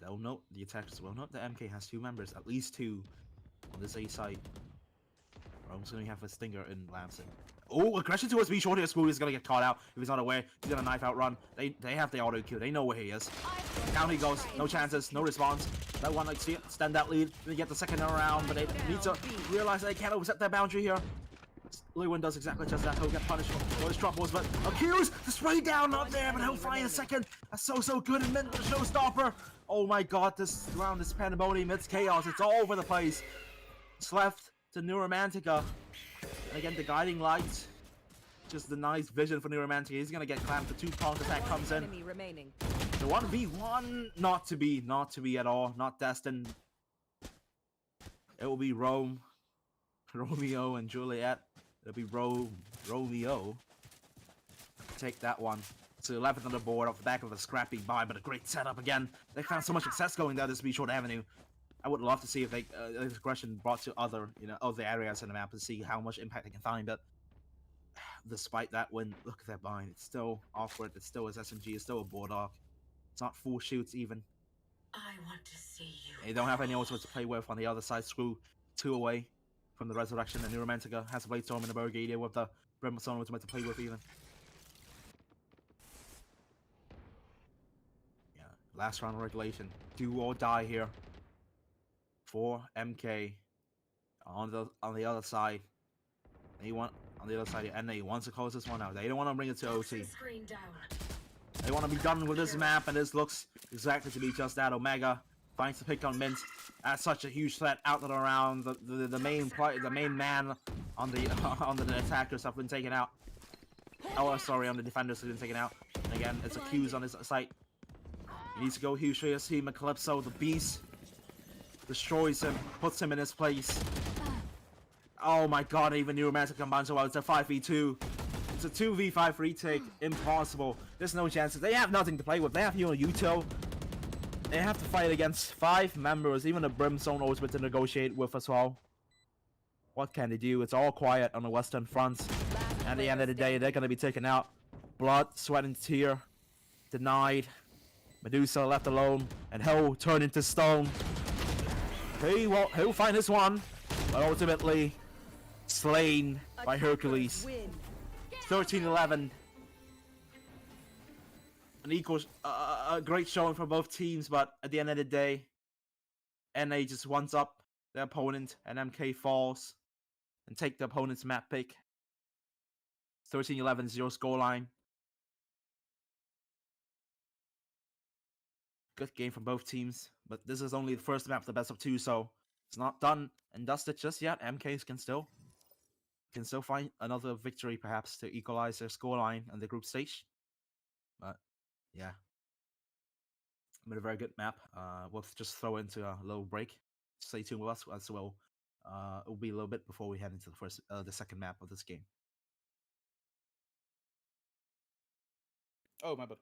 they'll note, the attackers will note that MK has 2 members, at least 2, on this A site. Rome's gonna have a stinger in Lamson. Oh, aggression towards B short here. Smooth is gonna get caught out if he's not aware. He's gonna knife out run. They have the auto kill. They know where he is. Down he goes. No chances. No response. That one, like, stand that lead. They get the second round, but they need to realize they can't overstep their boundary here. Lewin does exactly just that. He'll get punished for his drop balls, but accused the spray down not there, but he'll find a second. That's so good. And then the showstopper. Oh my god, this round is pandemonium. It's chaos. It's all over the place. It's left to Neuromantica. And again, the guiding light just denies vision for Neuromantica. He's gonna get clamped. The 2-pronged attack comes in. The 1v1, not to be at all. Not destined. It will be Romeo and Juliet. It'll be Romeo. Take that one. To 11th on the board off the back of a scrappy buy, but a great setup again. They found so much success going down this Beachwood Avenue. I would love to see if they aggression brought to other areas in the map and see how much impact they can find. But despite that win, look at that bind. It's still awkward. It's still his SMG. It's still a Bulldog. It's not full shoots even. I want to see you. They don't have any ultimates to play with on the other side. Screw 2 away from the Resurrection. And Neuromantica has a Blade Storm in the Burgadia with the Brimstone ultimate to play with even. Yeah, last round of regulation. Do or die here for MK on the other side. They want on the other side, and they want to close this one out. They don't want to bring it to OT. They want to be done with this map, and this looks exactly to be just that. Omega finds the pick on Mint. That's such a huge threat out and around. The main man on the attackers have been taken out. Oh, sorry, on the defenders have been taken out. And again, it's accused on his site. He needs to go huge for his team. And Calypso, the beast, destroys him, puts him in his place. Oh my god, even Neuromantic combines so well. It's a 5v2. It's a 2v5 retake. Impossible. There's no chances. They have nothing to play with. They have Util. They have to fight against 5 members, even a Brimstone ultimate to negotiate with as well. What can they do? It's all quiet on the Western Front. And at the end of the day, they're going to be taken out. Blood, sweat, and tear. Denied. Medusa left alone. And Hell turned into stone. He'll find this one. But ultimately, slain by Hercules. 13-11. An a great showing from both teams, but at the end of the day, NA just ones up their opponent, and MK falls and take the opponent's map pick. 13-11 is your scoreline. Good game from both teams, but this is only the first map of the best of 2, so it's not done and dusted just yet. MKs can still find another victory, perhaps, to equalize their scoreline on the group stage. But yeah, but a very good map. We'll just throw into a little break. Stay tuned with us as well. It'll be a little bit before we head into the second map of this game. Oh, my bad.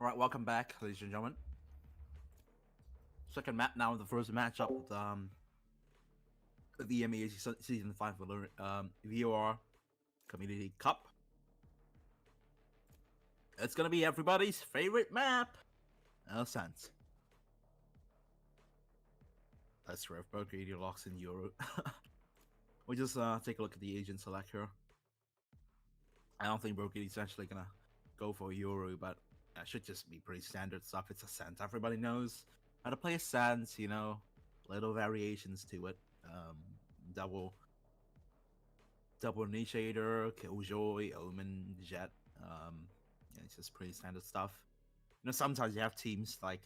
Alright, welcome back, ladies and gentlemen. Second map now, the first matchup with the EMEA Season 5 VOR Community Cup. It's gonna be everybody's favorite map, Ascent. That's right, both radio locks in Euro. We just take a look at the agent select here. I don't think Brokedy's actually gonna go for Euro, but that should just be pretty standard stuff. It's Ascent. Everybody knows how to play Ascent, you know, little variations to it. Double Initiator, Killjoy, Omen, Jet. Yeah, it's just pretty standard stuff. You know, sometimes you have teams like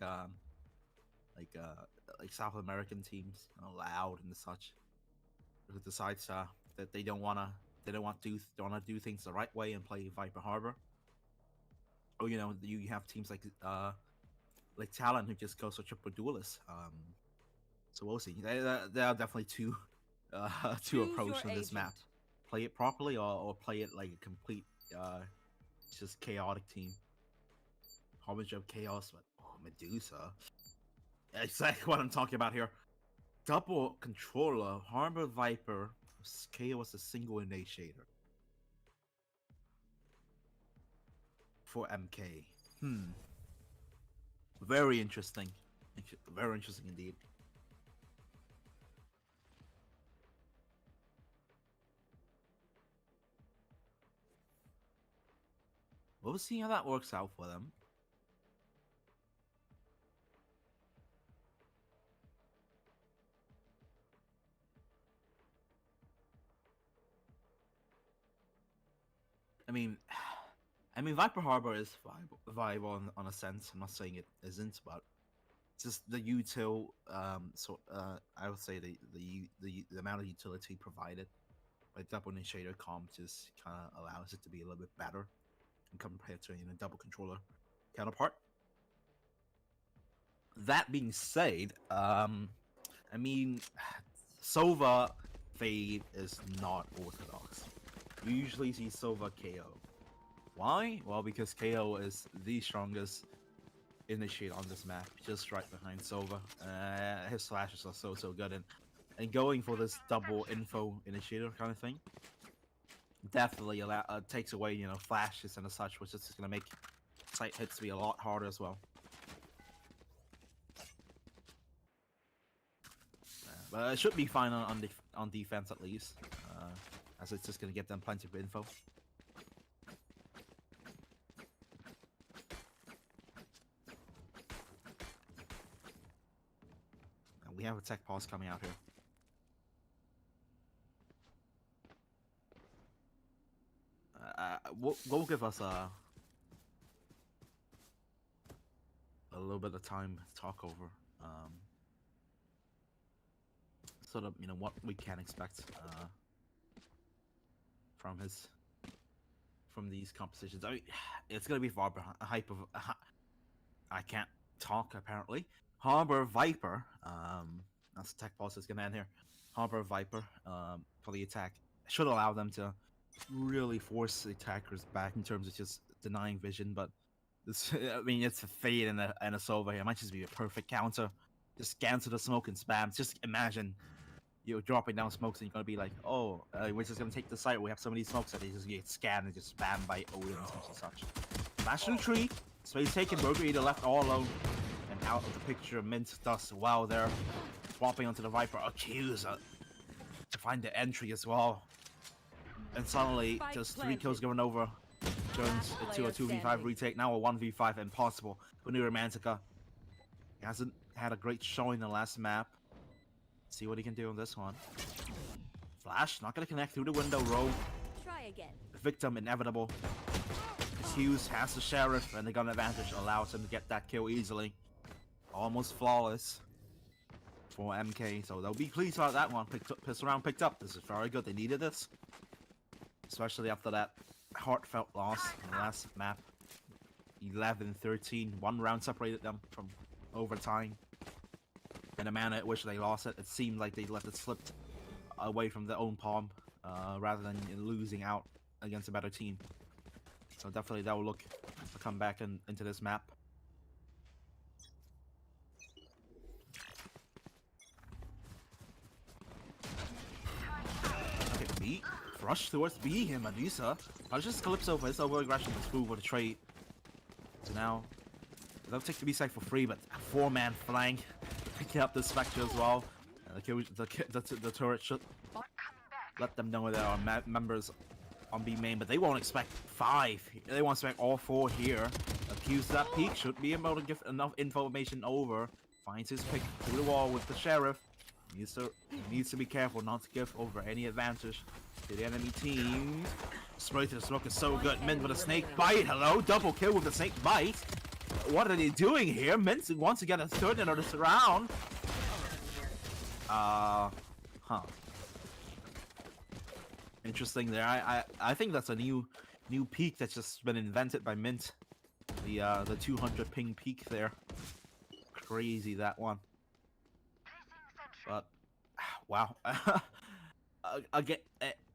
South American teams, you know, Loud and such, who decides that they don't wanna do things the right way and play Viper Harbor. Or you know, you have teams like Talon who just goes for triple duelist. So we'll see. There are definitely two approaches in this map. Play it properly or play it like a complete just chaotic team. Harbinger of Chaos, but Medusa. Exactly what I'm talking about here. Double controller, Harbor Viper, Chaos a single initiator. For MK. Very interesting. Very interesting indeed. We'll see how that works out for them. I mean, Viper Harbor is viable on a sense. I'm not saying it isn't, but just the util. I would say the amount of utility provided by double initiator comp just kind of allows it to be a little bit better compared to double controller counterpart. That being said, I mean, Sova Fade is not orthodox. You usually see Sova KO. Why? Well, because KO is the strongest initiator on this map, just right behind Sova. His slashes are so good, and going for this double info initiator kind of thing definitely takes away flashes and such, which is just gonna make sight hits to be a lot harder as well. But it should be fine on defense at least, as it's just gonna get them plenty of info. And we have a tech pause coming out here. Will give us a little bit of time to talk over. Sort of, what we can expect from these compositions. I mean, it's gonna be Harbor hype of. I can't talk apparently. Harbor Viper. That's the tech pulse is gonna end here. Harbor Viper. For the attack should allow them to really force the attackers back in terms of just denying vision. But this, I mean, it's a Fade and a Sova here. It might just be a perfect counter. Just scan to the smoke and spam. Just imagine you're dropping down smokes and you're gonna be like, oh, we're just gonna take the site. We have so many smokes that they just get scanned and just spammed by Odin and such. Flash to the tree. Space taken. Burger Eater left all alone and out of the picture. Mint dust while they're swapping onto the Viper. Accuser to find the entry as well. And suddenly, just 3 kills going over. Turns into a 2v5 retake. Now a 1v5 impossible for New Romantica. He hasn't had a great showing in the last map. See what he can do on this one. Flash, not gonna connect through the window row. Try again. Victim inevitable. Hughes has the sheriff, and the gun advantage allows him to get that kill easily. Almost flawless for MK, so they'll be pleased about that one. Pistol round picked up. This is very good. They needed this, especially after that heartfelt loss in the last map. 11-13. 1 round separated them from overtime. And the manner at which they lost it, it seemed like they let it slip away from their own palm, rather than losing out against a better team. So definitely that will look to come back into this map. B. Rush towards B here, Medusa. Punches Calypso for his over-aggression to move for the trade. So now, they'll take the B side for free, but a 4-man flank. Picking up the Spectre as well. The turret should let them know there are members on B main, but they won't expect 5. They won't expect all 4 here. Accuse that peak should be able to give enough information over. Finds his pick through the wall with the sheriff. Needs to be careful not to give over any advantage to the enemy team. Spray to the smoke is so good. Mint with a snake bite. Hello, double kill with the snake bite. What are they doing here? Mint wants to get a third in this round. Interesting there. I think that's a new peak that's just been invented by Mint. The 200 ping peak there. Crazy that one. But wow. Again,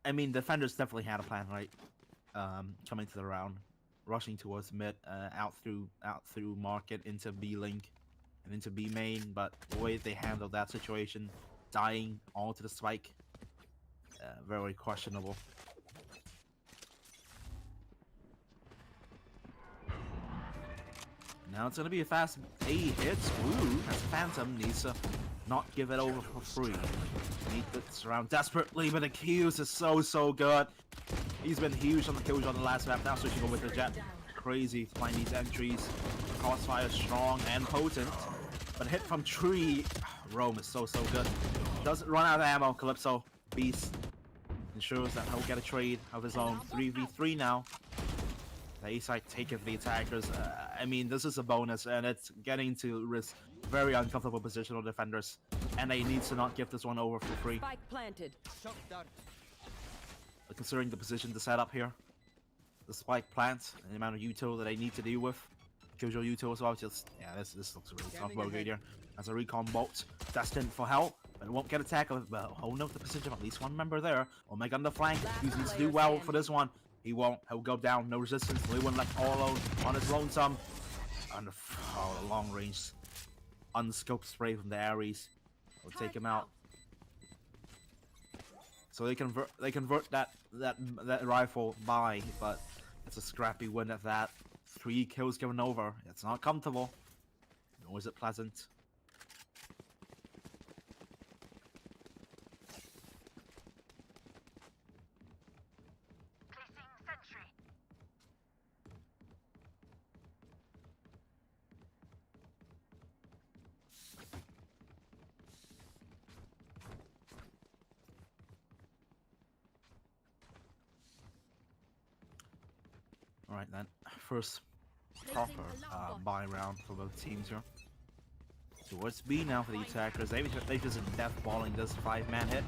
I mean, defenders definitely had a plan, right? Coming to the round, rushing towards mid, out through market into B link and into B main. But the way they handled that situation, dying onto the spike, very questionable. Now it's gonna be a fast A hits. Ooh, as Phantom needs to not give it over for free. Need this round desperately, but the kills is so good. He's been huge on the kills on the last map. Now switching over with the jet. Crazy to find these entries. Crossfire strong and potent, but hit from tree. Rome is so good. Doesn't run out of ammo. Calypso beast ensures that he'll get a trade of his own. 3v3 now. The A side taking the attackers. I mean, this is a bonus, and it's getting to risk very uncomfortable positional defenders, and they need to not give this one over for free. Spike planted. Considering the position to set up here, the spike plant, and the amount of util that they need to deal with. Killjoy util as well. Just this looks really tough. Bogey here as a recon bolt destined for help, but it won't get a tackle. But hold up the position of at least one member there. Omega on the flank. He needs to do well for this one. He won't. He'll go down. No resistance. Lewin left all alone on his lonesome. And a long range unscoped spray from the Ares will take him out. So they convert that rifle by, but it's a scrappy win at that. 3 kills given over. It's not comfortable, nor is it pleasant. Alright then, first proper buy round for both teams here. Towards B now for the attackers. They just death balling this 5-man hit.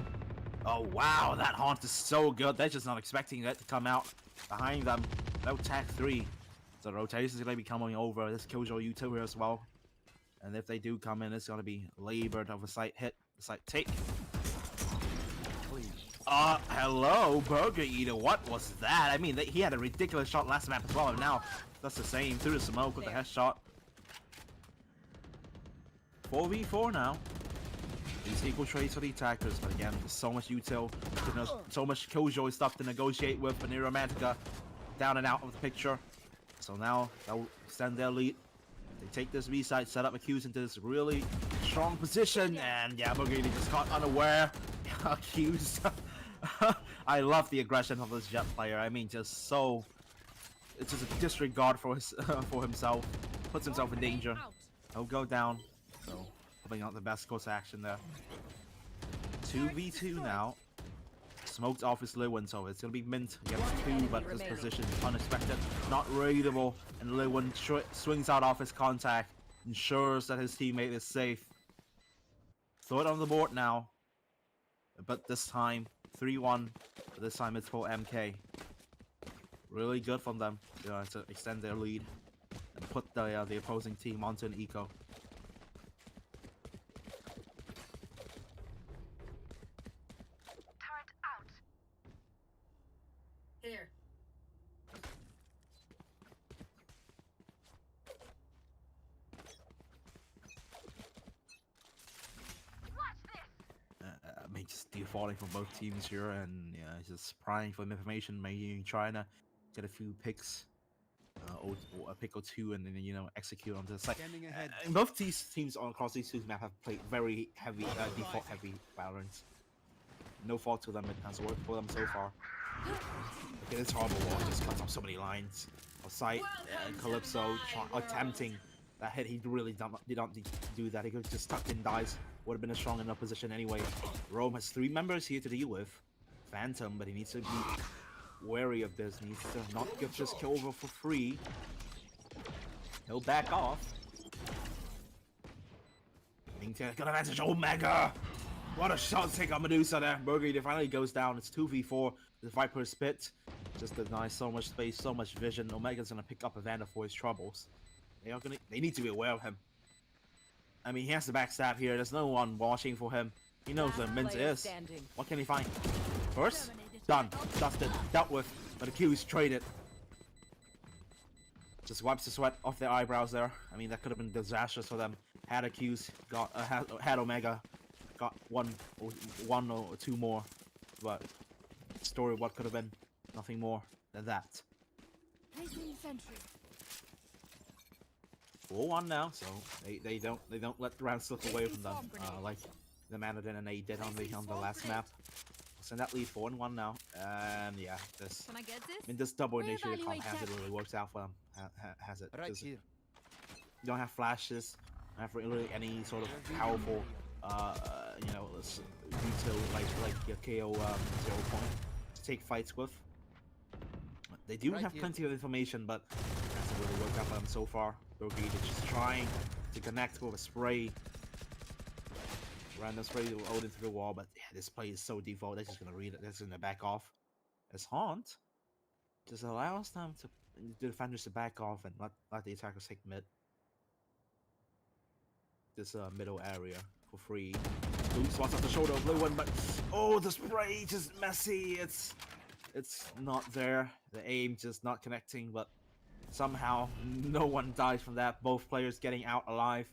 Oh wow, that haunt is so good. They're just not expecting that to come out behind them. No tack 3. So rotation is going to be coming over. This Killjoy U2 here as well. And if they do come in, it's going to be labored of a site hit, a site take. Hello, Burger Eater. What was that? I mean, he had a ridiculous shot last map as well, and now that's the same. Through the smoke with the headshot. 4v4 now. These equal trades for the attackers, but again, there's so much util, so much Killjoy stuff to negotiate with. But Romantica down and out of the picture. So now they'll extend their lead. They take this B side, set up Accuse into this really strong position, and yeah, Burger Eater just caught unaware. Accused. I love the aggression of this Jet player. I mean, it's just a disregard for himself. Puts himself in danger. He'll go down. So, putting out the best course action there. 2v2 now. Smoked off his Lewin, so it's gonna be Mint against 2, but this position is unexpected, not raidable, and Lewin swings out off his contact, ensures that his teammate is safe. Throw it on the board now. But this time, 3-1. But this time it's for MK. Really good from them to extend their lead and put the opposing team onto an eco. Turret out. Here. I mean, just defaulting from both teams here, and yeah, just prying for information, maybe trying to get a few picks, or a pick or two, and then execute onto the site. Scanning ahead. And both these teams on across these two maps have played very heavy, default heavy Valorant. No fault to them, it has worked for them so far. Okay, this horrible wall just cuts off so many lines. Sight, Calypso attempting that hit. He really did not do that. He could just stuck in dies. Would have been a strong enough position anyway. Rome has 3 members here to deal with. Phantom, but he needs to be wary of this. He needs to not get this kill over for free. He'll back off. Amittere got advantage. Omega! What a shot to take on Medusa there. Burger finally goes down. It's 2v4. The Viper spit just denies so much space, so much vision. Omega's gonna pick up Evander for his troubles. They need to be aware of him. I mean, he has the backstab here. There's no one watching for him. He knows where Mint is. What can he find? First, done, dusted, dealt with. But the Q's traded. Just wipes the sweat off their eyebrows there. I mean, that could have been disastrous for them. Had a Q's, got had Omega, got one or two more. But story of what could have been, nothing more than that. 4-1 now, so they don't let the round slip away from them, like the Mandarin and they did on the last map. Send that lead 4-1 now, and yeah, this. Can I get this? I mean, this double initiative comp has it really works out for them. Has it? Right here. You don't have flashes, don't have really any sort of powerful, retail like your KO 0 point to take fights with. They do have plenty of information, but hasn't really worked out for them so far. Brigade is just trying to connect with a spray. Random spray will hold into the wall, but yeah, this play is so default. They're just gonna read it. They're just gonna back off. As Haunt just allows them to the defenders to back off and let the attackers take mid. This middle area for free. Blue spots off the shoulder of Blue one, but oh, the spray just messy. It's not there. The aim just not connecting, but somehow no one dies from that. Both players getting out alive.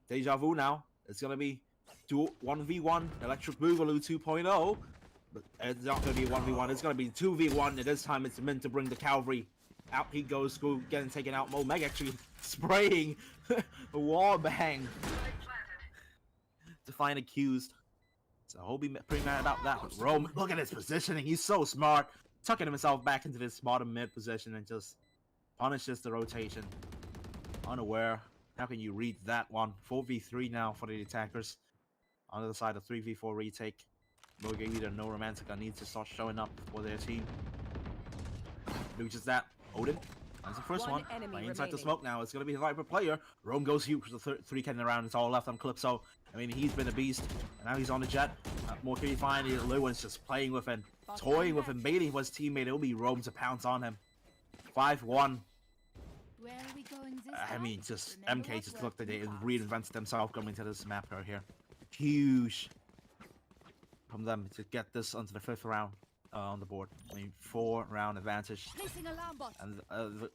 Deja vu now. It's gonna be 1v1 Electric Boogaloo 2.0, but it's not gonna be 1v1. It's gonna be 2v1, and this time it's meant to bring the cavalry. Out he goes, Screw getting taken out. Omega actually spraying a wall bang to find accused. So he'll be pretty mad about that. But Rome, look at his positioning. He's so smart, tucking himself back into this bottom mid position and just punishes the rotation. Unaware. How can you read that one? 4v3 now for the attackers. On the other side, a 3v4 retake. Either no Romantica needs to start showing up for their team. Do just that. Odin. That's the first one. Playing inside the smoke now. It's going to be a Viper player. Rome goes huge for the 3 cannon around. It's all left on Calypso. I mean, he's been a beast. And now he's on the jet. More can you find? Lewin's just playing with him. Toying with him. Baiting his teammate. It'll be Rome to pounce on him. 5-1. Where are we going this I time? mean, just MK just looked at it and reinvented themselves coming to this map right here. Huge from them to get this onto the 5th round on the board. I mean, 4-round advantage, Placing alarm bot. and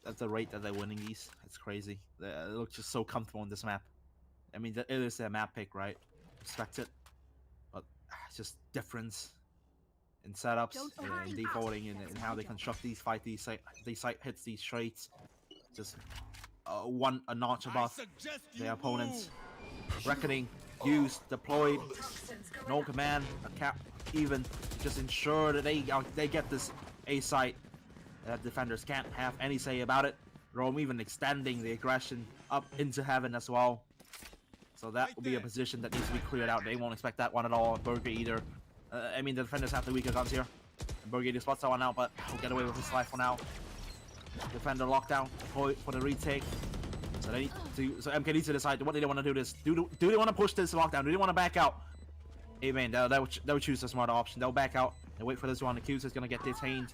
at the rate that they're winning these, it's crazy. They look just so comfortable on this map. I mean, it is their map pick, right? Respect it, but just difference in setups, in defaulting, and how they construct these fight these site hits, these traits. Just a notch above their opponents. Reckoning, used, deployed, no command, a cap, even just ensure that they get this A site. That defenders can't have any say about it. Rome even extending the aggression up into heaven as well. So that will be a position that needs to be cleared out. They won't expect that one at all. Burger either. I mean, the defenders have the weaker guns here. Burger spots that one out, but he'll get away with his life for now. Defender lockdown for the retake. So they need to. So MK needs to decide what they want to do. This do they want to push this lockdown? Do they want to back out? Hey man, they'll choose the smarter option. They'll back out and wait for this one. Accused is gonna get detained.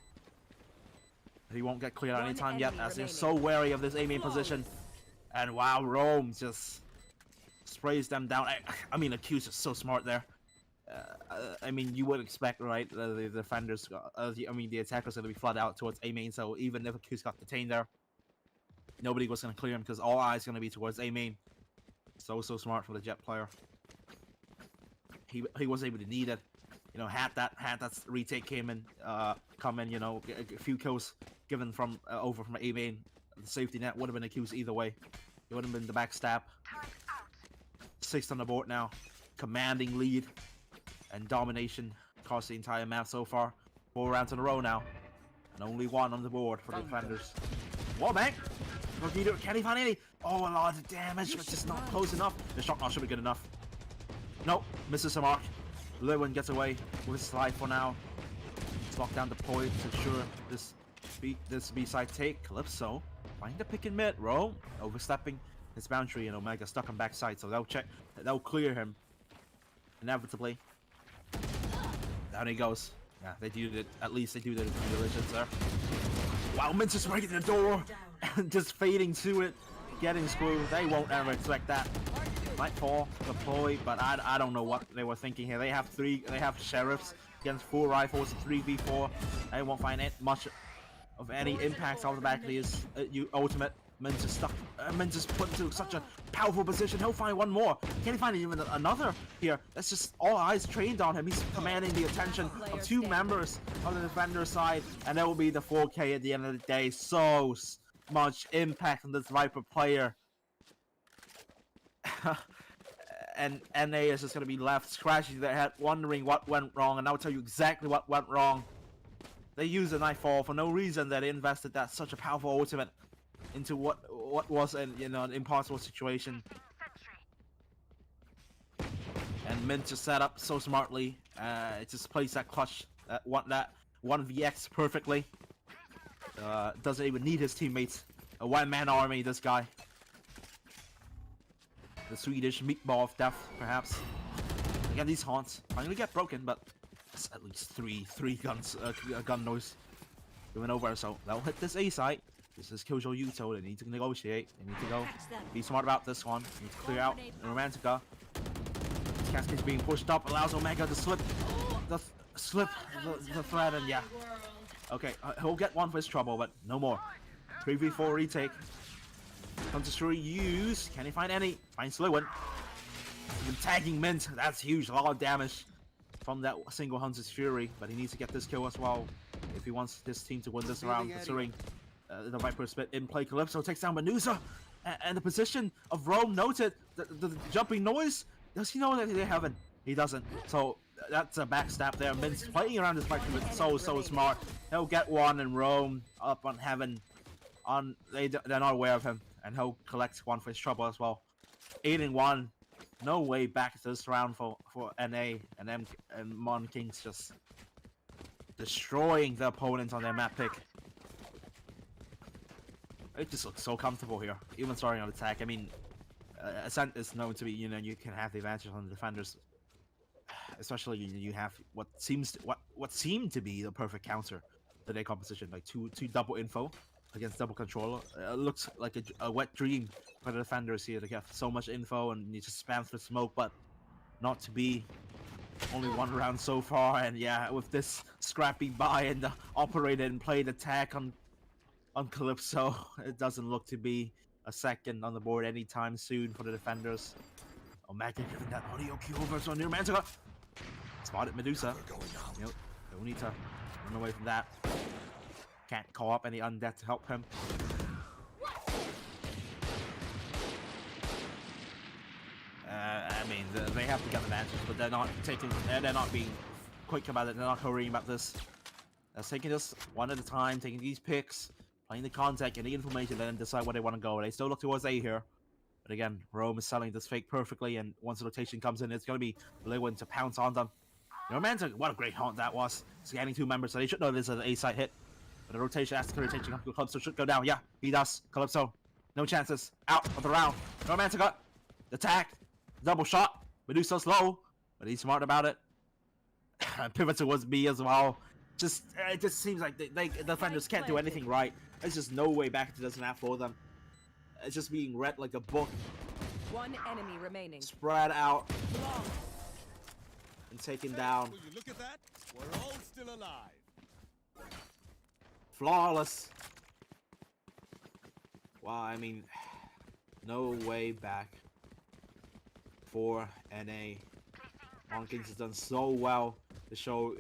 He won't get cleared out anytime yet, as they're so wary of this A main position. And wow, Rome just sprays them down. I mean, Accused is so smart there. I mean, you would expect, right? The defenders, the attackers are going to be flooded out towards A main. So even if Accused got detained there, nobody was going to clear him because all eyes going to be towards A main. So smart for the Jet player. He was able to need it. you know, had that retake came in, come in, you know, a few kills given from over from A-main, the safety net would have been accused either way. It would have been the backstab. 6th on the board now, commanding lead and domination across the entire map so far. 4 rounds in a row now, and only 1 on the board for the defenders. Whoa, man! Can he find any? Oh, a lot of damage, but just not close enough. The shot should be good enough. Nope, misses the mark. Lewin gets away with his slide for now. Let's lock down the point to ensure this B-side take. Calypso find the pick and mid. Rome overstepping his boundary, and Omega stuck on backside, so they'll clear him inevitably. Down he goes. Yeah, they do it. At least they do the due diligence there. Wow, Mint just right in the door and just fading to it, getting screwed. They won't ever expect that. Nightfall deploy, but I don't know what they were thinking here. They have sheriffs against 4 rifles, 3v4. They won't find much of any impact off the back of his ultimate. Mint is stuck. Mint is put into such a powerful position. He'll find one more. Can he find even another here? That's just all eyes trained on him. He's commanding the attention of 2 members on the defender side, and that will be the 4K at the end of the day. So much impact on this Viper player. And NA is just going to be left scratching their head, wondering what went wrong, and I'll tell you exactly what went wrong. They used a Nightfall for no reason. They invested that such a powerful ultimate into what was an impossible situation. And Mint just set up so smartly. It just plays that clutch, that 1vx perfectly. Doesn't even need his teammates. A one-man army, this guy. The Swedish meatball of death, perhaps. Again, these haunts finally get broken, but it's at least three guns, gun noise going over. So they'll hit this A site. This is Killjoy Yuto. They need to negotiate. They need to go be smart about this one. They need to clear out the Romantica. Cascade's being pushed up, allows Omega to slip the thread, and yeah. Okay, he'll get one for his trouble, but no more. 3v4 retake. Hunter's Fury used. Can he find any? Finds Lewin. Even tagging Mint. That's huge. A lot of damage from that single Hunter's Fury, but he needs to get this kill as well if he wants his team to win this round, considering the Viper split in play. Calypso takes down Medusa, and the position of Rome noted. The jumping noise. Does he know that they haven't? He doesn't. So that's a backstab there. Mint's playing around this Viper with so smart. He'll get one, and Rome up on heaven. They're not aware of him, and he'll collect one for his trouble as well. 8-1. No way back to this round for NA, and Monkings just destroying the opponent on their map pick. It just looks so comfortable here, even starting on attack. I mean, Ascent is known to be, you can have the advantage on the defenders, especially you have what seemed to be the perfect counter to their composition, like two double info against double controller. It looks like a wet dream for the defenders here to get so much info and you just spam through smoke, but not to be. Only 1 round so far, and yeah, with this scrappy buy and the operator and played attack on Calypso, it doesn't look to be a second on the board anytime soon for the defenders. Omega giving that audio cue over to New Mantica. Spotted Medusa. Yep, don't need to run away from that. Can't call up any undead to help him. I mean, they have to get the advantage, but they're not being quick about it. They're not hurrying about this. They're taking this one at a time, taking these picks, playing the contact, getting information, then decide where they want to go. They still look towards A here. But again, Rome is selling this fake perfectly, and once the rotation comes in, it's going to be Lewin to pounce on them. Romantic, what a great haunt that was. Scanning 2 members, so they should know this is an A-side hit. But the rotation, after the rotation, Calypso should go down. Yeah, he does. Calypso, no chances. Out of the round. Romantica, attack, double shot. Medusa's low, but he's smart about it. Pivot towards B as well. It just seems like the defenders can't do anything right. There's just no way back to this map for them. It's just being read like a book. 1 enemy remaining. Spread out. And taken down. Will you look at that? We're all still alive. Flawless. Wow, I mean, no way back for NA. Monkings has done so well to show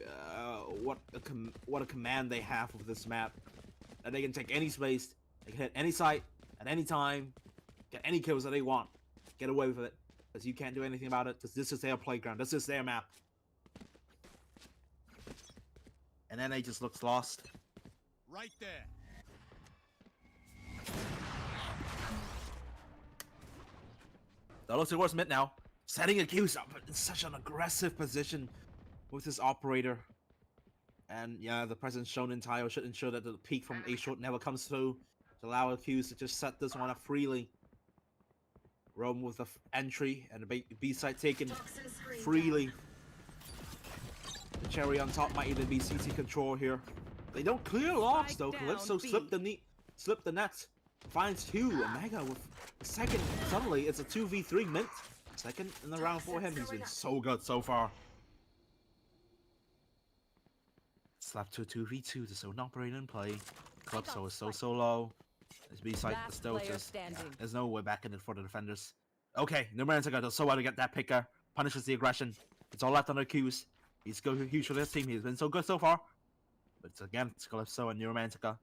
what a command they have with this map. That they can take any space, they can hit any site at any time, get any kills that they want, get away with it, because you can't do anything about it. Because this is their playground, this is their map. And then they just looks lost. Right there. That looks towards mid now, setting a Q's up in such an aggressive position with this operator. And yeah, the presence shown in tile should ensure that the peak from A short never comes through to allow Q's to just set this one up freely. Roam with the entry and the B side taken freely. The cherry on top might even be CT control here. They don't clear locks though. Calypso slipped the net. Finds 2. Omega with the second. Suddenly it's a 2v3 mint. Second in the round for him. He's been so good so far. Slap to 2v2 to zone operator in play. Calypso is so low. His B side is still just. There's no way back in it for the defenders. Okay, Numerantica does so well to get that picker. Punishes the aggression. It's all left on the Q's. He's go huge for this team. He's been so good so far. But it's again, it's Calypso and Neuromantica.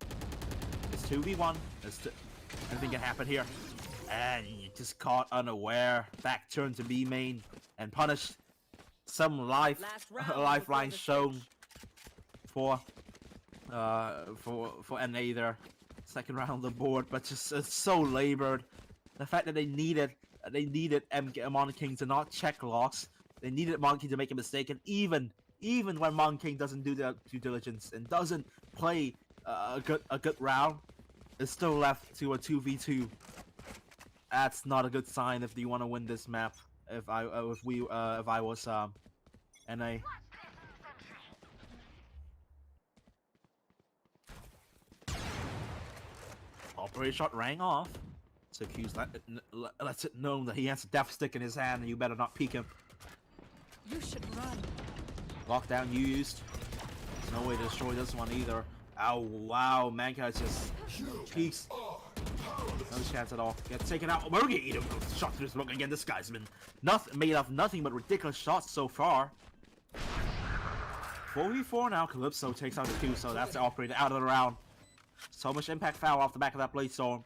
It's 2v1. Anything can happen here. And you just caught unaware. Back turn to B main and punished. Some lifeline shown for NA there. Second round on the board, but just it's so labored. The fact that they needed Monkings to not check locks. They needed Monkey to make a mistake, and even when Monking doesn't do their due diligence and doesn't play a good round, it's still left to a 2v2. That's not a good sign if you want to win this map. If I was NA. Operator shot rang off. So Q's lets it know that he has a death stick in his hand, and you better not peek him. You should run. Lockdown used. There's no way to destroy this one either. Oh wow, Manka just peeks. No chance at all. Gets taken out. We're gonna eat him. Shot through his smoke again. This guy's been made of nothing but ridiculous shots so far. 4v4 now. Calypso takes out the Q, so that's the operator out of the round. So much impact foul off the back of that blade storm.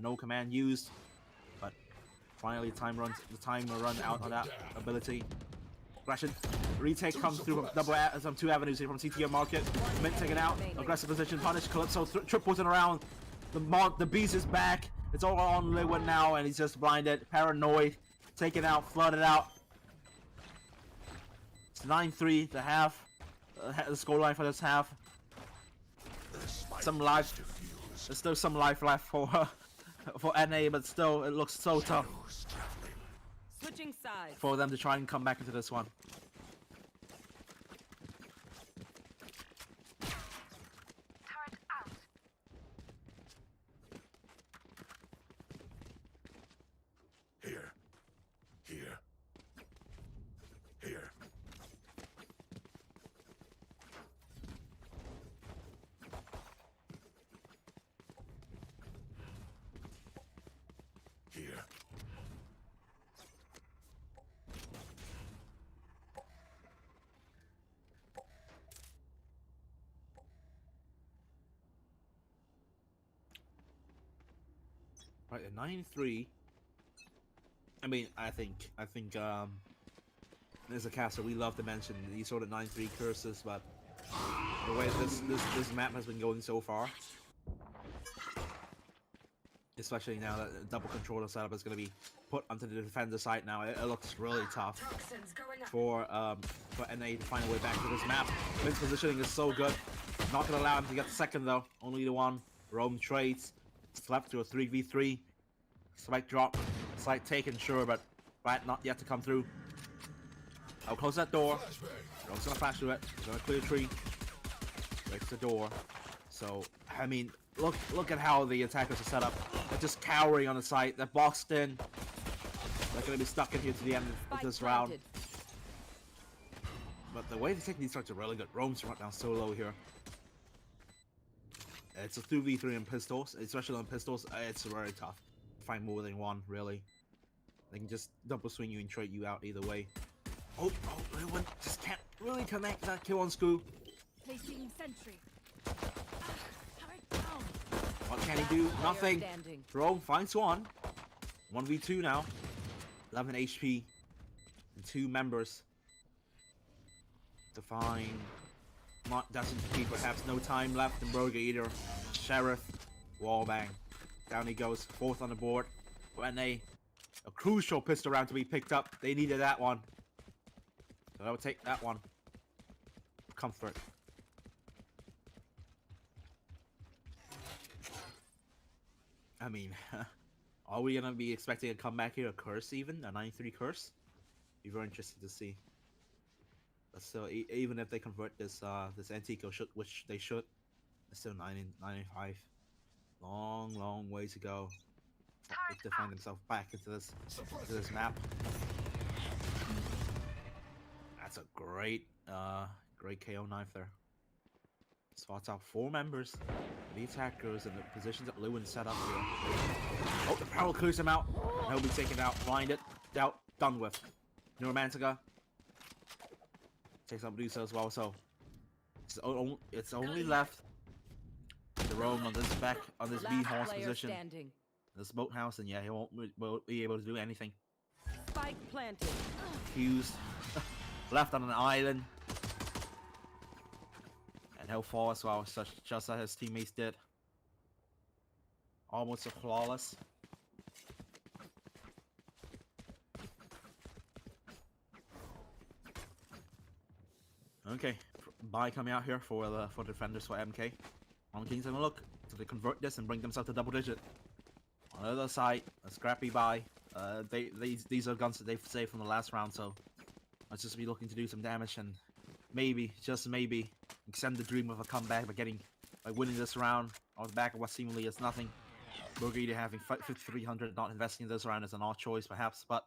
No command used, but finally the time will run out on that ability. Aggression. Retake comes through from 2 avenues here from CTO market. Mint taken out. Aggressive position punish. Calypso triples it around. The beast is back. It's all on Lewin now, and he's just blinded. Paranoid. Taken out. Flooded out. It's 9-3 to half. The scoreline for this half. Some life. There's still some life left for NA, but still it looks so tough. Switching sides. For them to try and come back into this one. Here. Here. Here. Here. Right, at 9-3. I mean, I think there's a caster we love to mention these sort of 9-3 curses, but the way this map has been going so far, especially now that the double controller setup is going to be put onto the defender side now, it looks really tough for NA to find a way back to this map. His positioning is so good. Not going to allow him to get the second though. Only the one. Roam trades. Slept to a 3v3. Spike drop. Site taken, sure, but right, not yet to come through. I'll close that door. Roam's gonna flash through it. He's gonna clear tree. Breaks the door. So, I mean, look at how the attackers are set up. They're just cowering on the site. They're boxed in. They're gonna be stuck in here to the end of this round. But the way they take these starts are really good. Roam's right down so low here. It's a 2v3 in pistols, especially on pistols. It's very tough to find more than one, really. They can just double swing you and trade you out either way. Oh, Lewin just can't really connect that kill on Screw. Placing sentry. Turret down. What can he do? Player Nothing. standing. Rome finds one. 1v2 now. 11 HP. And 2 members. To find... doesn't he perhaps no time left in Burger Eater. Sheriff. Wallbang. Down he goes. 4th on the board. When a crucial pistol round to be picked up. They needed that one. So they'll take that one. Comfort. I mean, are we gonna be expecting a comeback here? A curse even? A 9-3 curse? Be very interesting to see. But still, even if they convert this this Antico, which they should, it's still 9-5. Long way to go. To find themselves back into this map. That's a great KO knife there. Spots out 4 members, the attackers, and the positions that Lewin set up here. Oh, the power clears him out. He'll be taken out, blinded, dealt, done with. Neuromantica takes out Medusa as well. So it's only left the Rome on this B horse position. Standing. This boathouse, and yeah, he won't be able to do anything. Spike planted. Accused, left on an island, and he'll fall as well, just as his teammates did. Almost a flawless. Okay, buy coming out here for defenders for MK. Monkings having a look to they convert this and bring themselves to double digit. On the other side, a scrappy buy. These are guns that they've saved from the last round, so let's just be looking to do some damage and maybe, just maybe, extend the dream of a comeback by winning this round off the back of what seemingly is nothing. Burger Eater having 5,300, not investing in this round is an odd choice perhaps, but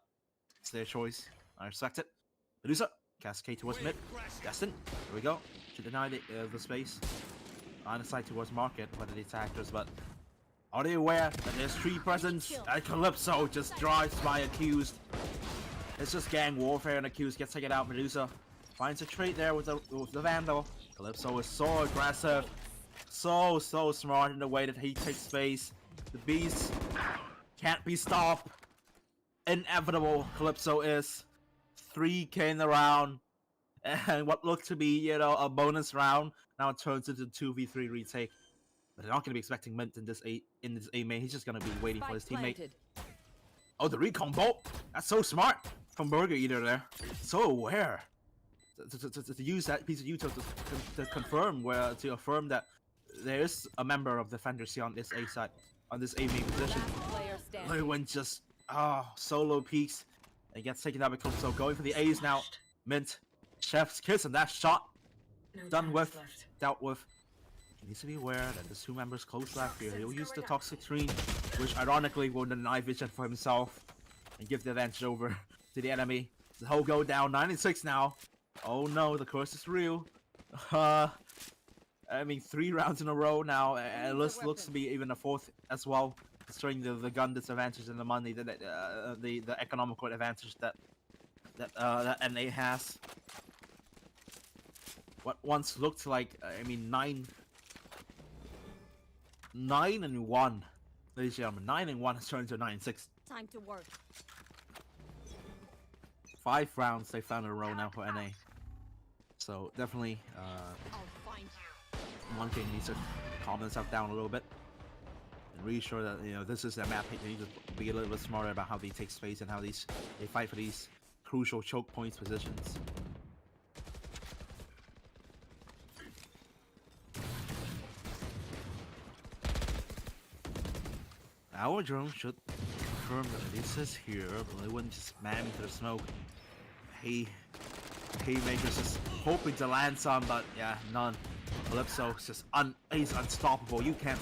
it's their choice. I respect it. Medusa, cascade towards mid. Destin, there we go. Should deny the space. Line of sight towards market by the attackers, but are they aware that there's 3 presence? And Calypso just drives by Accused. It's just gang warfare, and Accused gets taken out. Medusa finds a trait there with the Vandal. Calypso is so aggressive, so smart in the way that he takes space. The beast can't be stopped. Inevitable. Calypso is 3k in the round, and what looked to be a bonus round now it turns into 2v3 retake. But they're not going to be expecting Mint in this EMEA. He's just going to be waiting for his teammate. Oh, the recon bolt! That's so smart from Burger Eater there. So aware to use that piece of util to confirm to affirm that there is a member of Defenders here on this A side, on this A main position. Lewin just solo peaks and gets taken out by Calypso. Going for the A's now. Mint, Chef's kiss, and that shot done with, dealt with. He needs to be aware that there's 2 members close left here. He'll use the toxic screen, which ironically will deny vision for himself and give the advantage over to the enemy. The whole go down 9-6 now. Oh no, the curse is real. I mean 3 rounds in a row now, and looks to be even a 4th as well, considering the gun disadvantage and the money the economical advantage that NA has. What once looked like 9-1, ladies and gentlemen, 9-1 has turned to 9-6. Time to work. 5 rounds they found in a row now for NA. So definitely, I'll find you. Monkings needs to calm himself down a little bit and reassure that this is their map. They need to be a little bit smarter about how they take space and how they fight for these crucial choke points positions. Our drone should confirm that this is here, but they wouldn't just man into the smoke. Haymaker's just hoping to land some, but yeah, none. Calypso is just he's unstoppable. You can't.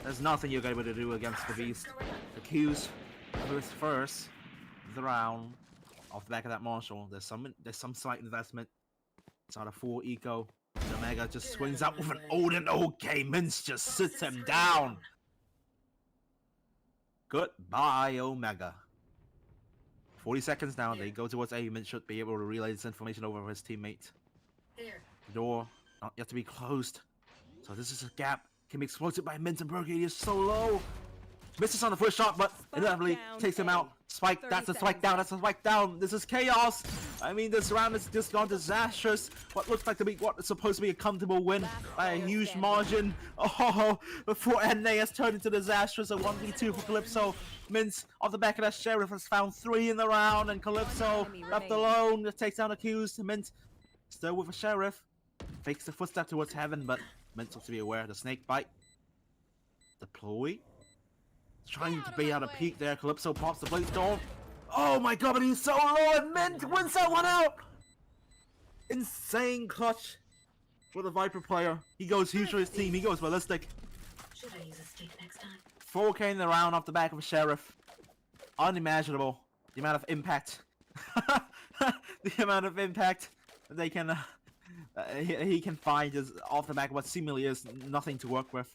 There's nothing you're able to do against the beast. Accused first the round off the back of that Marshall. There's some slight investment. It's not a full eco. The Omega just swings up with an Odin. Okay, Mince just sits him down. Goodbye, Omega. 40 seconds now. They go towards A. Mint should be able to relay this information over to his teammate. The door not yet to be closed. So this is a gap. Can be exploited by Mint, and Burger. He is so low. Misses on the first shot, but inevitably down, takes him A. out. Spike, 30 that's a spike seconds down, that's a spike down. This is chaos. I mean, this round is just gone disastrous. What looks like to be what is supposed to be a comfortable win by a huge margin. Oh, before NA has turned into disastrous. A 1v2 for Calypso. Mint off the back of that Sheriff has found 3 in the round, and Calypso left alone. Just takes down accused. Mint still with a Sheriff. Fakes the footstep towards heaven, but Mint looks to be aware of the snake bite. Deploy. Trying to bait out a peek there. Calypso pops the blade storm. Oh my god, but he's so low, and Mint wins that one out! Insane clutch for the Viper player. He goes huge for his team. He goes ballistic. Should I use a stick next time? 4K in the round off the back of a Sheriff. Unimaginable. The amount of impact. The amount of impact they can he can find is off the back of what seemingly is nothing to work with.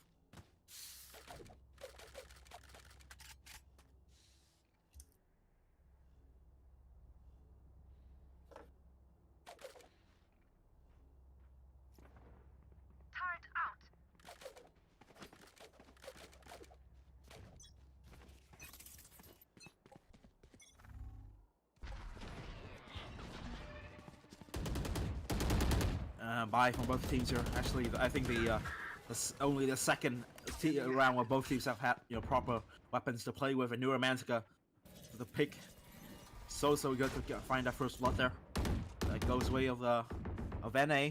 Buy from both teams here. Actually, I think only the second round where both teams have had proper weapons to play with. And Neuromantica, the pick, so good to find that first blood there. That goes way of NA.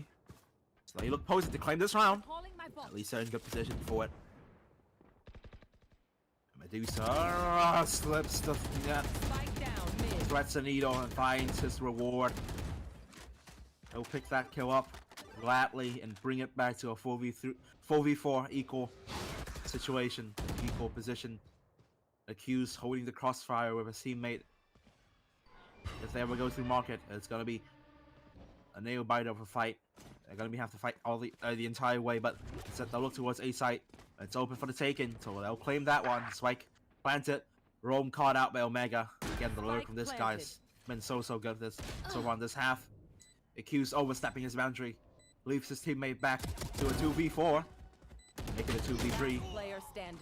So they look posed to claim this round. At least they're in good position for it. Medusa slips the net, threats a needle, and finds his reward. He'll pick that kill up gladly and bring it back to a 4v4 equal situation, equal position. Accused holding the crossfire with a teammate. If they ever go through market, it's gonna be a nail biter of a fight. They're gonna have to fight all the entire way, but instead they'll look towards A site. It's open for the taking, so they'll claim that one. Spike planted, Rome caught out by Omega. Again, the lure from this guy has been so good this so far in this half. Accused overstepping his boundary, leaves his teammate back to a 2v4, make it a 2v3,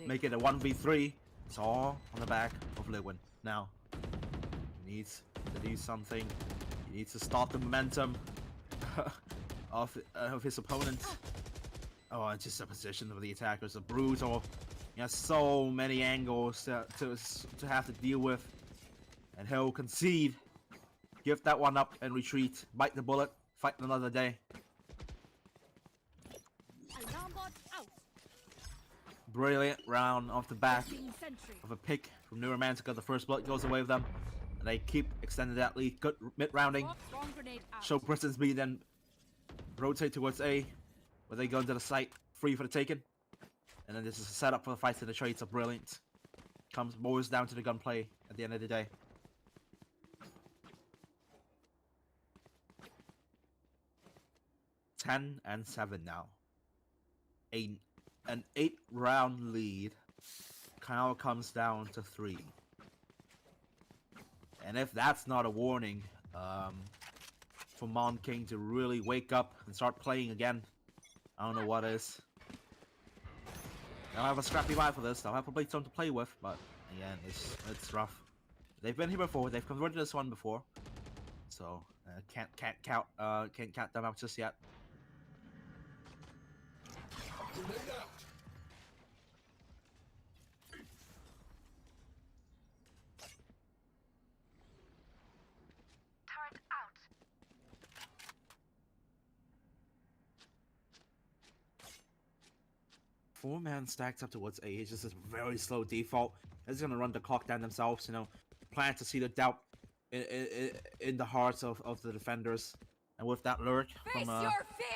make it a 1v3. It's all on the back of Lewin. Now, he needs to do something. He needs to stop the momentum of his opponent. Oh, it's just a position of the attackers, a brutal. He has so many angles to have to deal with, and he'll concede. Give that one up and retreat. Bite the bullet. Fight another day. Brilliant round off the back of a pick from Neuromantica. The first blood goes away with them, and they keep extending that lead. Good mid-rounding. Show Presence B, then rotate towards A, where they go into the site, free for the taking. And then this is a setup for the fight to the trades. Are brilliant. Boils down to the gunplay at the end of the day. Ten and 7 now. An 8-round lead now comes down to 3. And if that's not a warning for Monkings to really wake up and start playing again, I don't know what is. They'll have a scrappy vibe for this. They'll have probably something to play with, but again, it's rough. They've been here before. They've converted this one before, so can't count them out just yet. Four-man stacked up towards A. It's just a very slow default. It's gonna run the clock down themselves, plan to see the doubt in the hearts of the defenders. And with that lurk from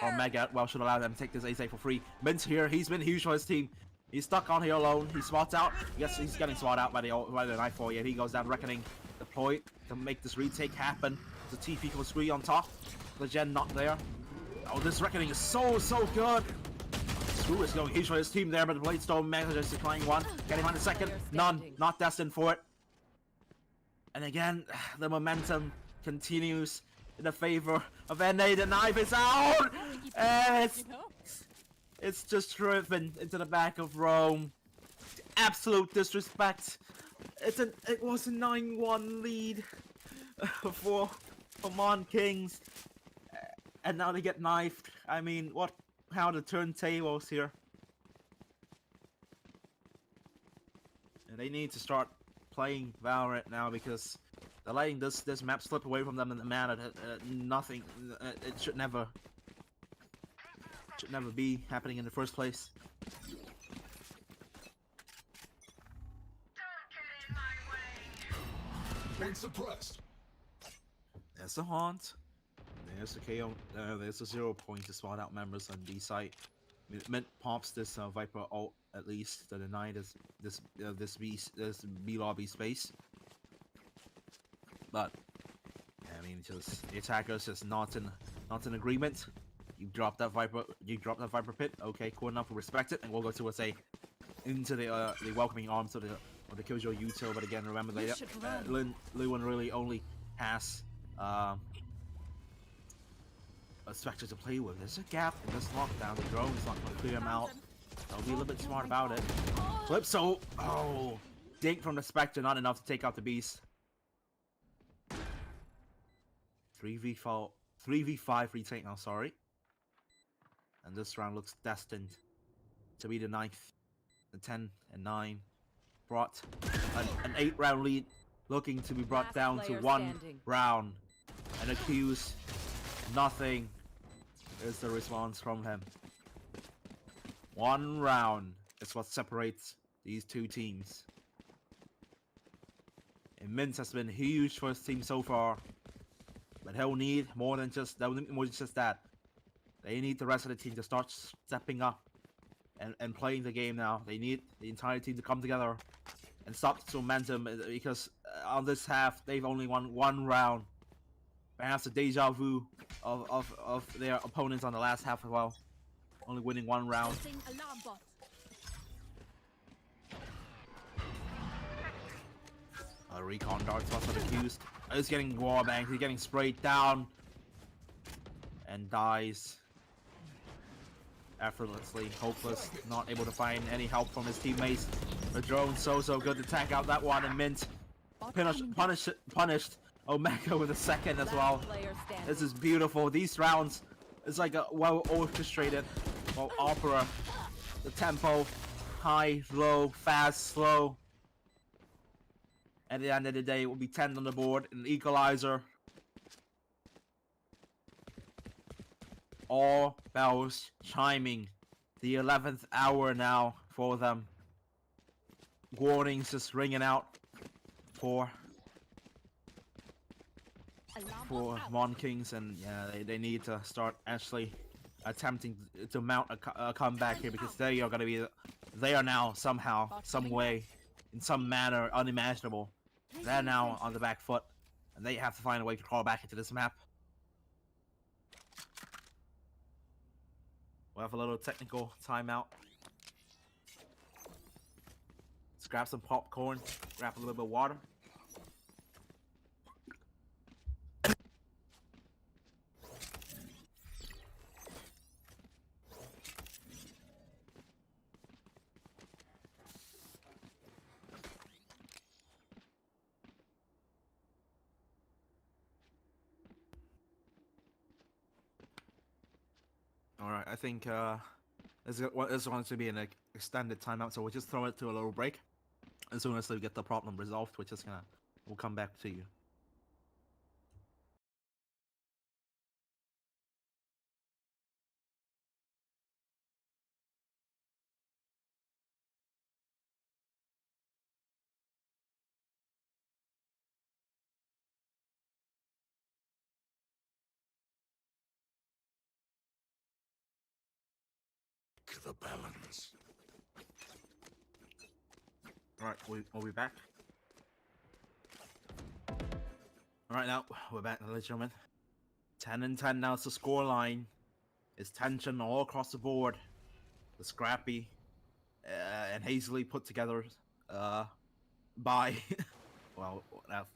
Omega, well, should allow them to take this A site for free. Mint's here. He's been huge for his team. He's stuck on here alone. He spots out. Yes, he's getting swatted out by the Nightfall. Yeah, he goes down. Reckoning deployed to make this retake happen. There's a TP equals 3 on top. The Gen not there. Oh, this Reckoning is so good. Screw is going huge for his team there, but the Bladestone manages to decline one. Can he find a second? None. Not destined for it. And again, the momentum continues in the favor of NA. The knife is out! And it's just driven into the back of Rome. Absolute disrespect. It was a 9-1 lead for Monkings. And now they get knifed. I mean, how the turntables here. And they need to start playing Valorant now because they're letting this map slip away from them in the manner that nothing. It should never be happening in the first place. Being suppressed. There's the haunt. There's the KO. There's a 0 point to spawn out members on B site. Mint pops this Viper ult at least to deny this B lobby space. But I mean, just the attacker's just not in agreement. You drop that Viper. You drop that Viper pit. Okay, cool enough. We respect it, and we'll go towards into the welcoming arms of the Killjoy util. But again, remember that Lewin really only has a Spectre to play with. There's a gap in this lockdown. The drone is not going to clear him out. I'll be a little bit smart about it. Calypso! Oh! Dink from the Spectre, not enough to take out the Beast. 3v5 retake now, sorry. And this round looks destined to be the 9th, the 10 and 9. Brought an 8-round lead, looking to be brought Last down to player 1 standing. round. And accused nothing is the response from him. 1 round is what separates these two teams. And Mint has been huge for his team so far, but he'll need more than just that. They need the rest of the team to start stepping up and playing the game now. They need the entire team to come together and stop this momentum because on this half they've only won 1 round. Perhaps a deja vu of their opponents on the last half as well. Only winning 1 round. Alarm bot. A recon dart toss for the accused. He's getting warbanged, he's getting sprayed down. And dies. Effortlessly, hopeless, not able to find any help from his teammates. The drone so good to tank out that one, and Mint punished Omega with a second as well. This is beautiful. These rounds is like a well orchestrated opera. The tempo, high, low, fast, slow. At the end of the day, it will be 10 on the board, an equalizer. All bells chiming. The 11th hour now for them. Warnings just ringing out for Monkings, and yeah, they need to start actually attempting to mount a comeback here because they are now somehow, some way, in some manner unimaginable. They're now on the back foot, and they have to find a way to crawl back into this map. We'll have a little technical timeout. Let's grab some popcorn, grab a little bit of water. Alright, I think this is going to be an extended timeout, so we'll just throw it to a little break. As soon as we get the problem resolved, we'll come back to you. The balance. Alright, we'll be back. Alright, now we're back, ladies and gentlemen. 10 and 10 now. It's the score line. It's tension all across the board. The scrappy and hazily put together by well,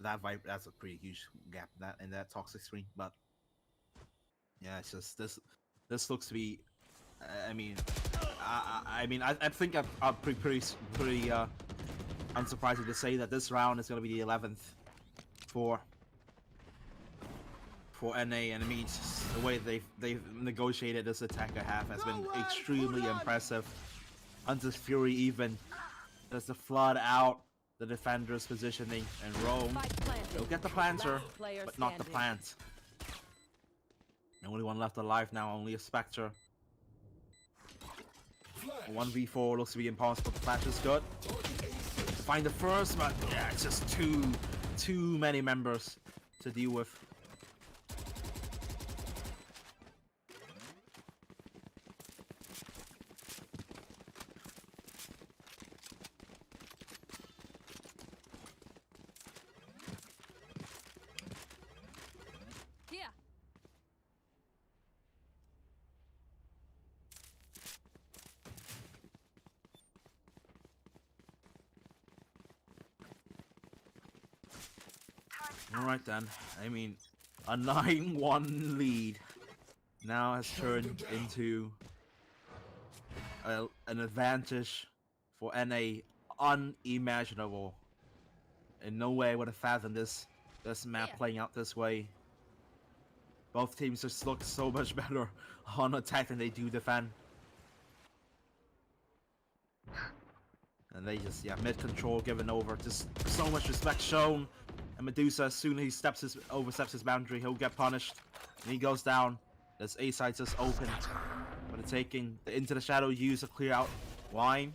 that's a pretty huge gap in that toxic screen. But yeah, it's just this looks to be. I mean, I think I'm pretty unsurprising to say that this round is going to be the 11th for NA, and I mean just the way they've negotiated this attacker half has been extremely impressive. Hunter's Fury even does the flood out the defender's positioning, and Rome will get the planter, but not the plant. The only one left alive now, only a Spectre. 1v4 looks to be impossible. The flash is good. Find the first, but yeah, it's just too many members to deal with. Here. Alright then, I mean, a 9-1 lead now has turned into an advantage for NA unimaginable. In no way would have fathomed this map playing out this way. Both teams just look so much better on attack than they do defend. And they just, yeah, mid-control given over. Just so much respect shown. And Medusa, as soon as he oversteps his boundary, he'll get punished. And he goes down. There's A side just open. But the taking the Into the Shadow use to clear out line.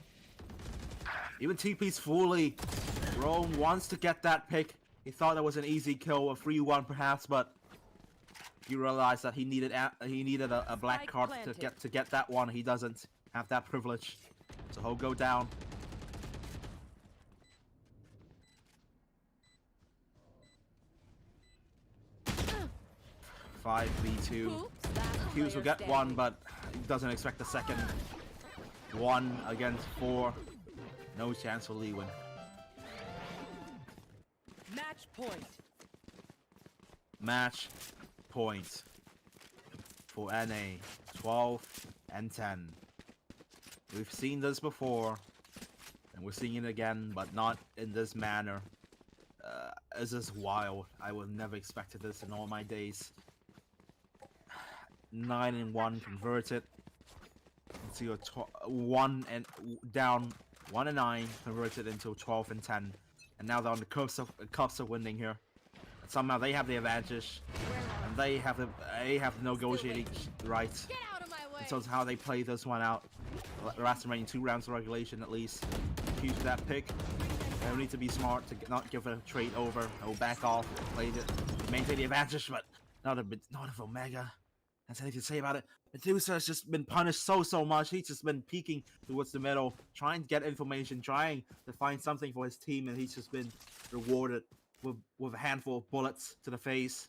Even TP's fully. Rome wants to get that pick. He thought that was an easy kill, a 3-1 perhaps, but he realized that he needed a black card to get that one. He doesn't have that privilege. So he'll go down. Five v2. Hughes will get one, but he doesn't expect the second. 1 against 4. No chance for Lewin. Match point. Match point for NA. 12 and 10. We've seen this before, and we're seeing it again, but not in this manner. This is wild. I would never expected this in all my days. 9-1 converted into a 1 and down 1 and 9 converted into 12 and 10, and now they're on the cusp of winning here. And somehow they have the advantage, and they have the negotiating rights. Get out of my way. And so it's how they play this one out. The last remaining 2 rounds of regulation at least. Use that pick. They need to be smart to not give a trade over. Or back off, play it, maintain the advantage, but not of Omega. That's anything to say about it. Medusa has just been punished so much. He's just been peeking towards the middle, trying to get information, trying to find something for his team, and he's just been rewarded with a handful of bullets to the face.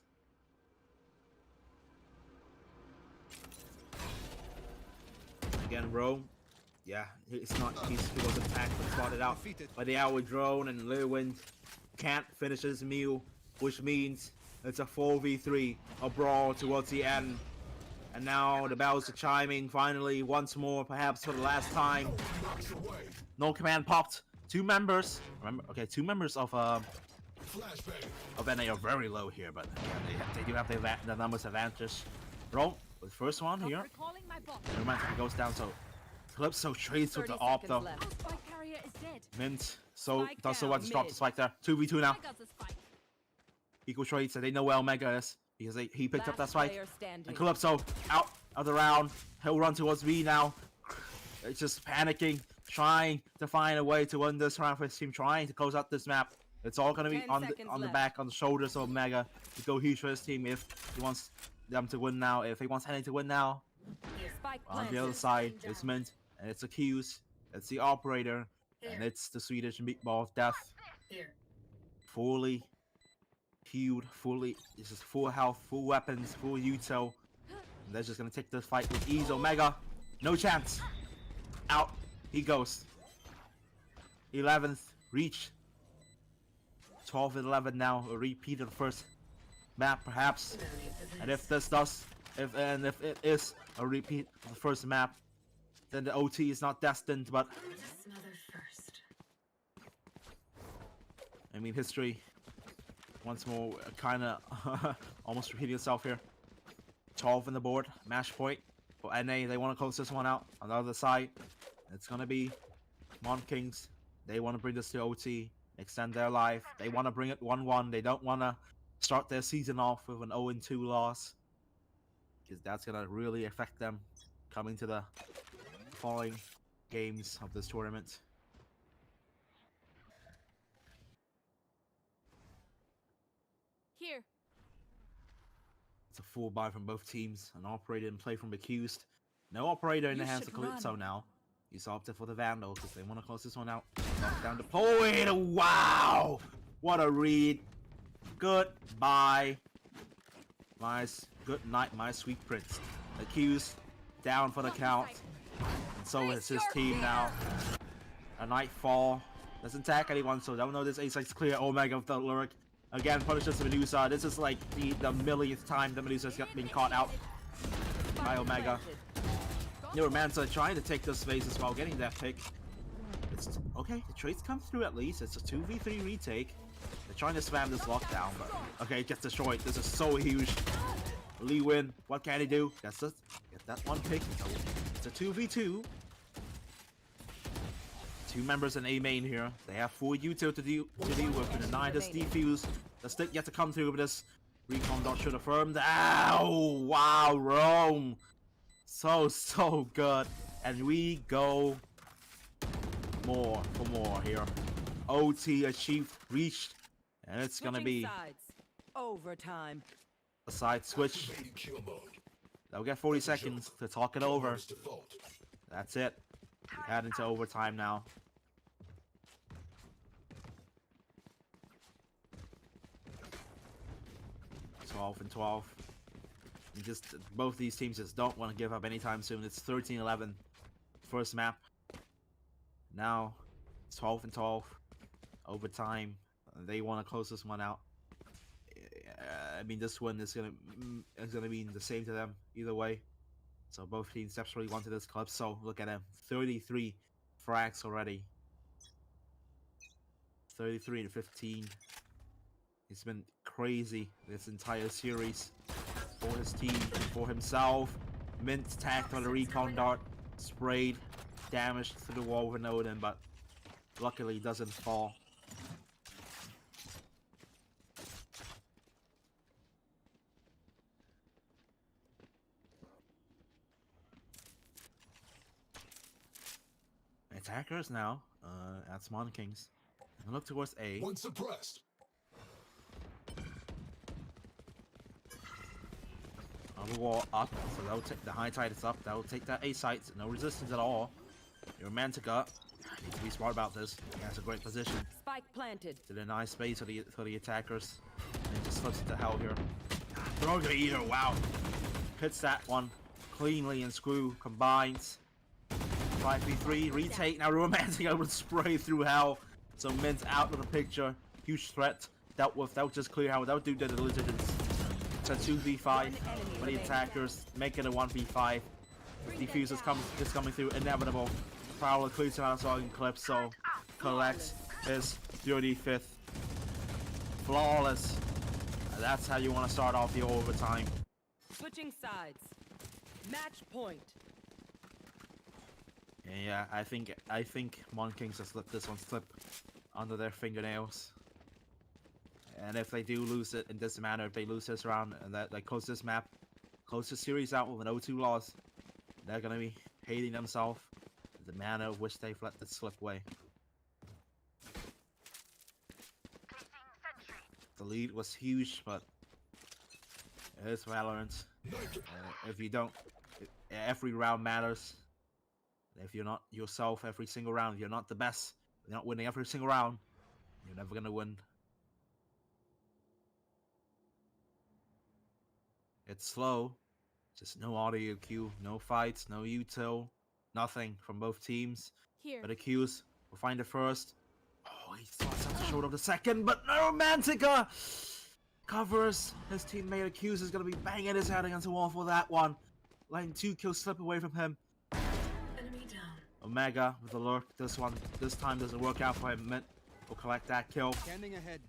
Again, Rome. Yeah, he was attacked but spotted out by the Outward Drone, and Lewin can't finish his meal, which means it's a 4v3, a brawl towards the end. And now the bells are chiming finally once more, perhaps for the last time. No command popped. 2 members. Remember, okay, 2 members of NA are very low here, but yeah, they do have the numbers advantage. Rome with the first one here. And Romantic goes down, so Calypso trades with the AWP though. Spike carrier is dead. Mint so Spike does so down well to drop the mid. spike there. 2v2 now. I got the spike. Equal trade, so they know where Omega is because he picked up that Last spike. player standing. And Calypso out of the round. He'll run towards B now. It's just panicking, trying to find a way to win this round for his team, trying to close out this map. It's all gonna be 10 on seconds the left. back, on the shoulders of Omega to go huge for his team if he wants them to win now. If he wants NA to win now, Spike on the planted. other side, it's Mint, and it's Accused, it's the Operator, and it's the Swedish Meatball of Death. Here. Fully healed, this is full health, full weapons, full util. And they're just gonna take this fight with ease. Omega, no chance. Out, he goes. 11th, reach. 12 and 11 now. A repeat of the first map, perhaps. And if this does, if it is a repeat of the first map, then the OT is not destined. But Smother first. I mean, history once more kind of almost repeating itself here. 12 on the board, match point for NA. They want to close this one out. On the other side, it's gonna be Monkings. They want to bring this to OT, extend their life. They want to bring it 1-1. They don't want to start their season off with an 0-2 loss, because that's gonna really affect them coming to the following games of this tournament. Here. It's a full buy from both teams. An operator in play from Accused. No operator in the You hands should of Calypso run. now. He's opted for the Vandal because they want to close this one out. Down deployed. Wow! What a read. Goodbye. Good night, my sweet prince. Accused down for the count. And so is his team now. A Nightfall doesn't attack anyone, so don't know this A site's clear. Omega with the lyric. Again, punishes Medusa. This is like the millionth time that Medusa's been caught out by Omega. Neuromancer trying to take this space as well, getting that pick. It's okay, the trades come through at least. It's a 2v3 retake. They're trying to spam this lockdown, but okay, it gets destroyed. This is so huge. Lee Win, what can he do? Gets get that one pick. It's a 2v2. Two members in A main here. They have full util to deal with. And the Natus defuse. The stick yet to come through with this. Recon dot should affirm. Ow! Wow, Rome. So good. And we go more for more here. OT achieved, reached. And it's gonna Switching be sides. Overtime. a side switch. Activating kill mode. They'll get 40 seconds to talk it over. Cameras default. That's it. We head into overtime now. And 12. And just both these teams just don't want to give up anytime soon. It's 13-11. First map. Now it's 12 and 12. Overtime. They want to close this one out. I mean, this one is gonna be the same to them either way. So both teams desperately wanted this club. So look at him, 33 frags already. 33 and 15. It's been crazy this entire series for his team, for himself. Mint tagged by the recon dart, sprayed, damaged to the wall with Odin, but luckily doesn't fall. Attackers now, that's Monkings. And look towards A. One suppressed. On the wall up, so that'll take the high tide is up. That'll take that A site. No resistance at all. Your Mantica needs to be smart about this. He has a great position Spike planted. to deny space for the attackers. And just slips into hell here. Throw the eater. Wow, hits that one cleanly, and Screw combines. 5v3 retake. Now Romantic able to spray through hell. So Mint out of the picture. Huge threat dealt with. That would just clear hell. That would do the diligence. It's a 2v5 for the attackers. Make it a 1v5. Defuse is coming through. Inevitable. Prowler clears him out as well in Calypso. Collects his 35th. Flawless. That's how you want to start off your overtime. Switching sides. Match point. Yeah, I think Monkings has let this one slip under their fingernails. And if they do lose it in this manner, if they lose this round and that they close this map, close the series out with an 0-2 loss, they're gonna be hating themselves the manner of which they've let this slip away. The lead was huge, but it is Valorant. If you don't, every round matters. If you're not yourself every single round, you're not the best, you're not winning every single round, you're never gonna win. It's slow, just no audio cue, no fights, no util, nothing from both teams. Here. But Accused will find it first. Oh, he starts out to show up the second, but no, Mantica covers. His teammate Accuse is going to be banging his head against the wall for that one. Letting 2 kills slip away from him. Enemy down. Omega with the lurk. This time doesn't work out for him. Mint will collect that kill. Scanning ahead.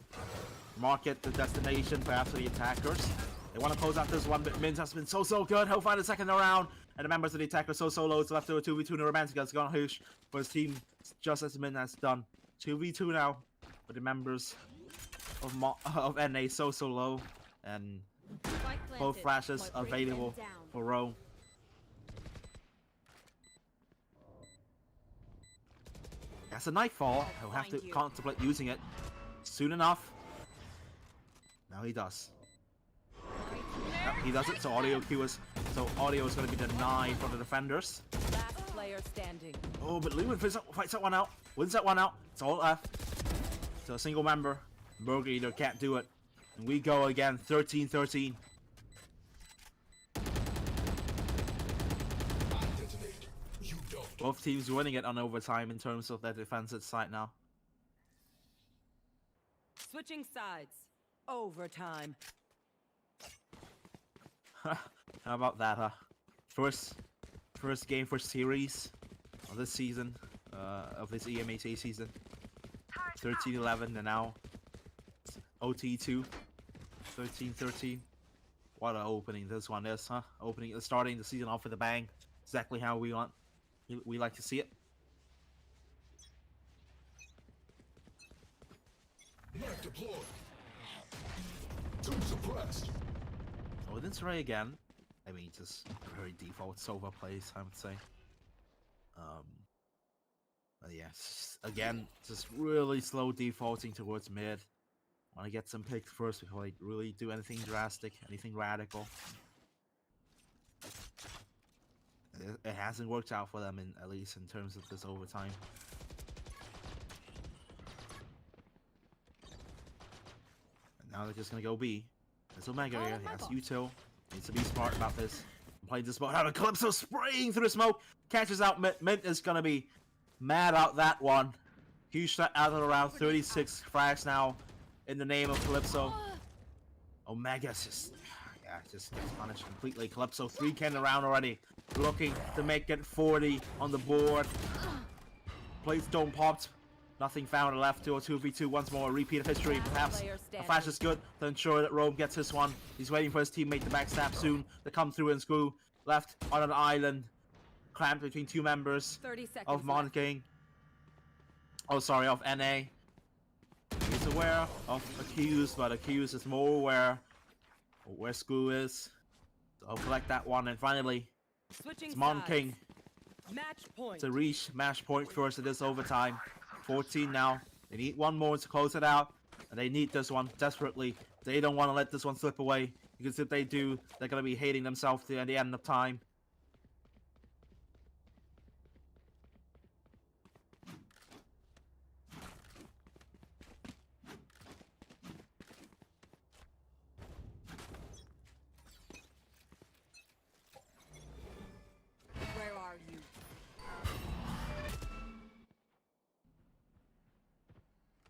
Market the destination perhaps for the attackers. They want to close out this one, but Mint has been so good. He'll find a second around. And the members of the attacker so low. It's left to a 2v2 and Romantica has gone hoosh for his team, just as Mint has done. 2v2 now, but the members of NA so low. And both flashes available for Row. That's a Nightfall. He'll have to contemplate using it soon enough. Now he does. Yep, he does it. So audio is going to be denied for the defenders. Last player standing. Oh, but Lewin fights that one out. Wins that one out. It's all left. So a single member. Burger Eater can't do it. And we go again. 13-13. You don't. Both teams winning it on overtime in terms of their defensive side now. Switching sides. Overtime. How about that, huh? First game, first series of this season, of this EMEA season. 13-11, and now OT2. 13-13. What an opening this one is, huh? Starting the season off with a bang. Exactly how we like to see it. Knife deployed. Tube suppressed. Oh, this Ray again. I mean, just very default Sova plays, I would say. But yeah, again, just really slow defaulting towards mid. Want to get some picks first before I really do anything drastic, anything radical. It hasn't worked out for them, at least in terms of this overtime. And now they're just gonna go B. There's Omega here. He has util. Needs to be smart about this. Playing this spot. Have a Calypso spraying through the smoke. Catches out Mint. Mint is gonna be mad about that one. Huge shot out of around 36 frags now in the name of Calypso. Omega's just gets punished completely. Calypso 3 can around already. Looking to make it 40 on the board. Plates don't popped. Nothing found left to a 2v2 once more. A repeat of history. Perhaps a flash is good to ensure that Rome gets this one. He's waiting for his teammate to backstab soon to come through and screw. Left on an island. Clamped between 2 members 30 seconds of Monking. Oh, sorry, of NA. He's aware of Accused, but Accused is more aware of where Screw is. So I'll collect that one. And finally, Switching it's Monking Match point. to reach match point first in this overtime. 14 now. They need one more to close it out. And they need this one desperately. They don't want to let this one slip away. Because if they do, they're going to be hating themselves at the end of time.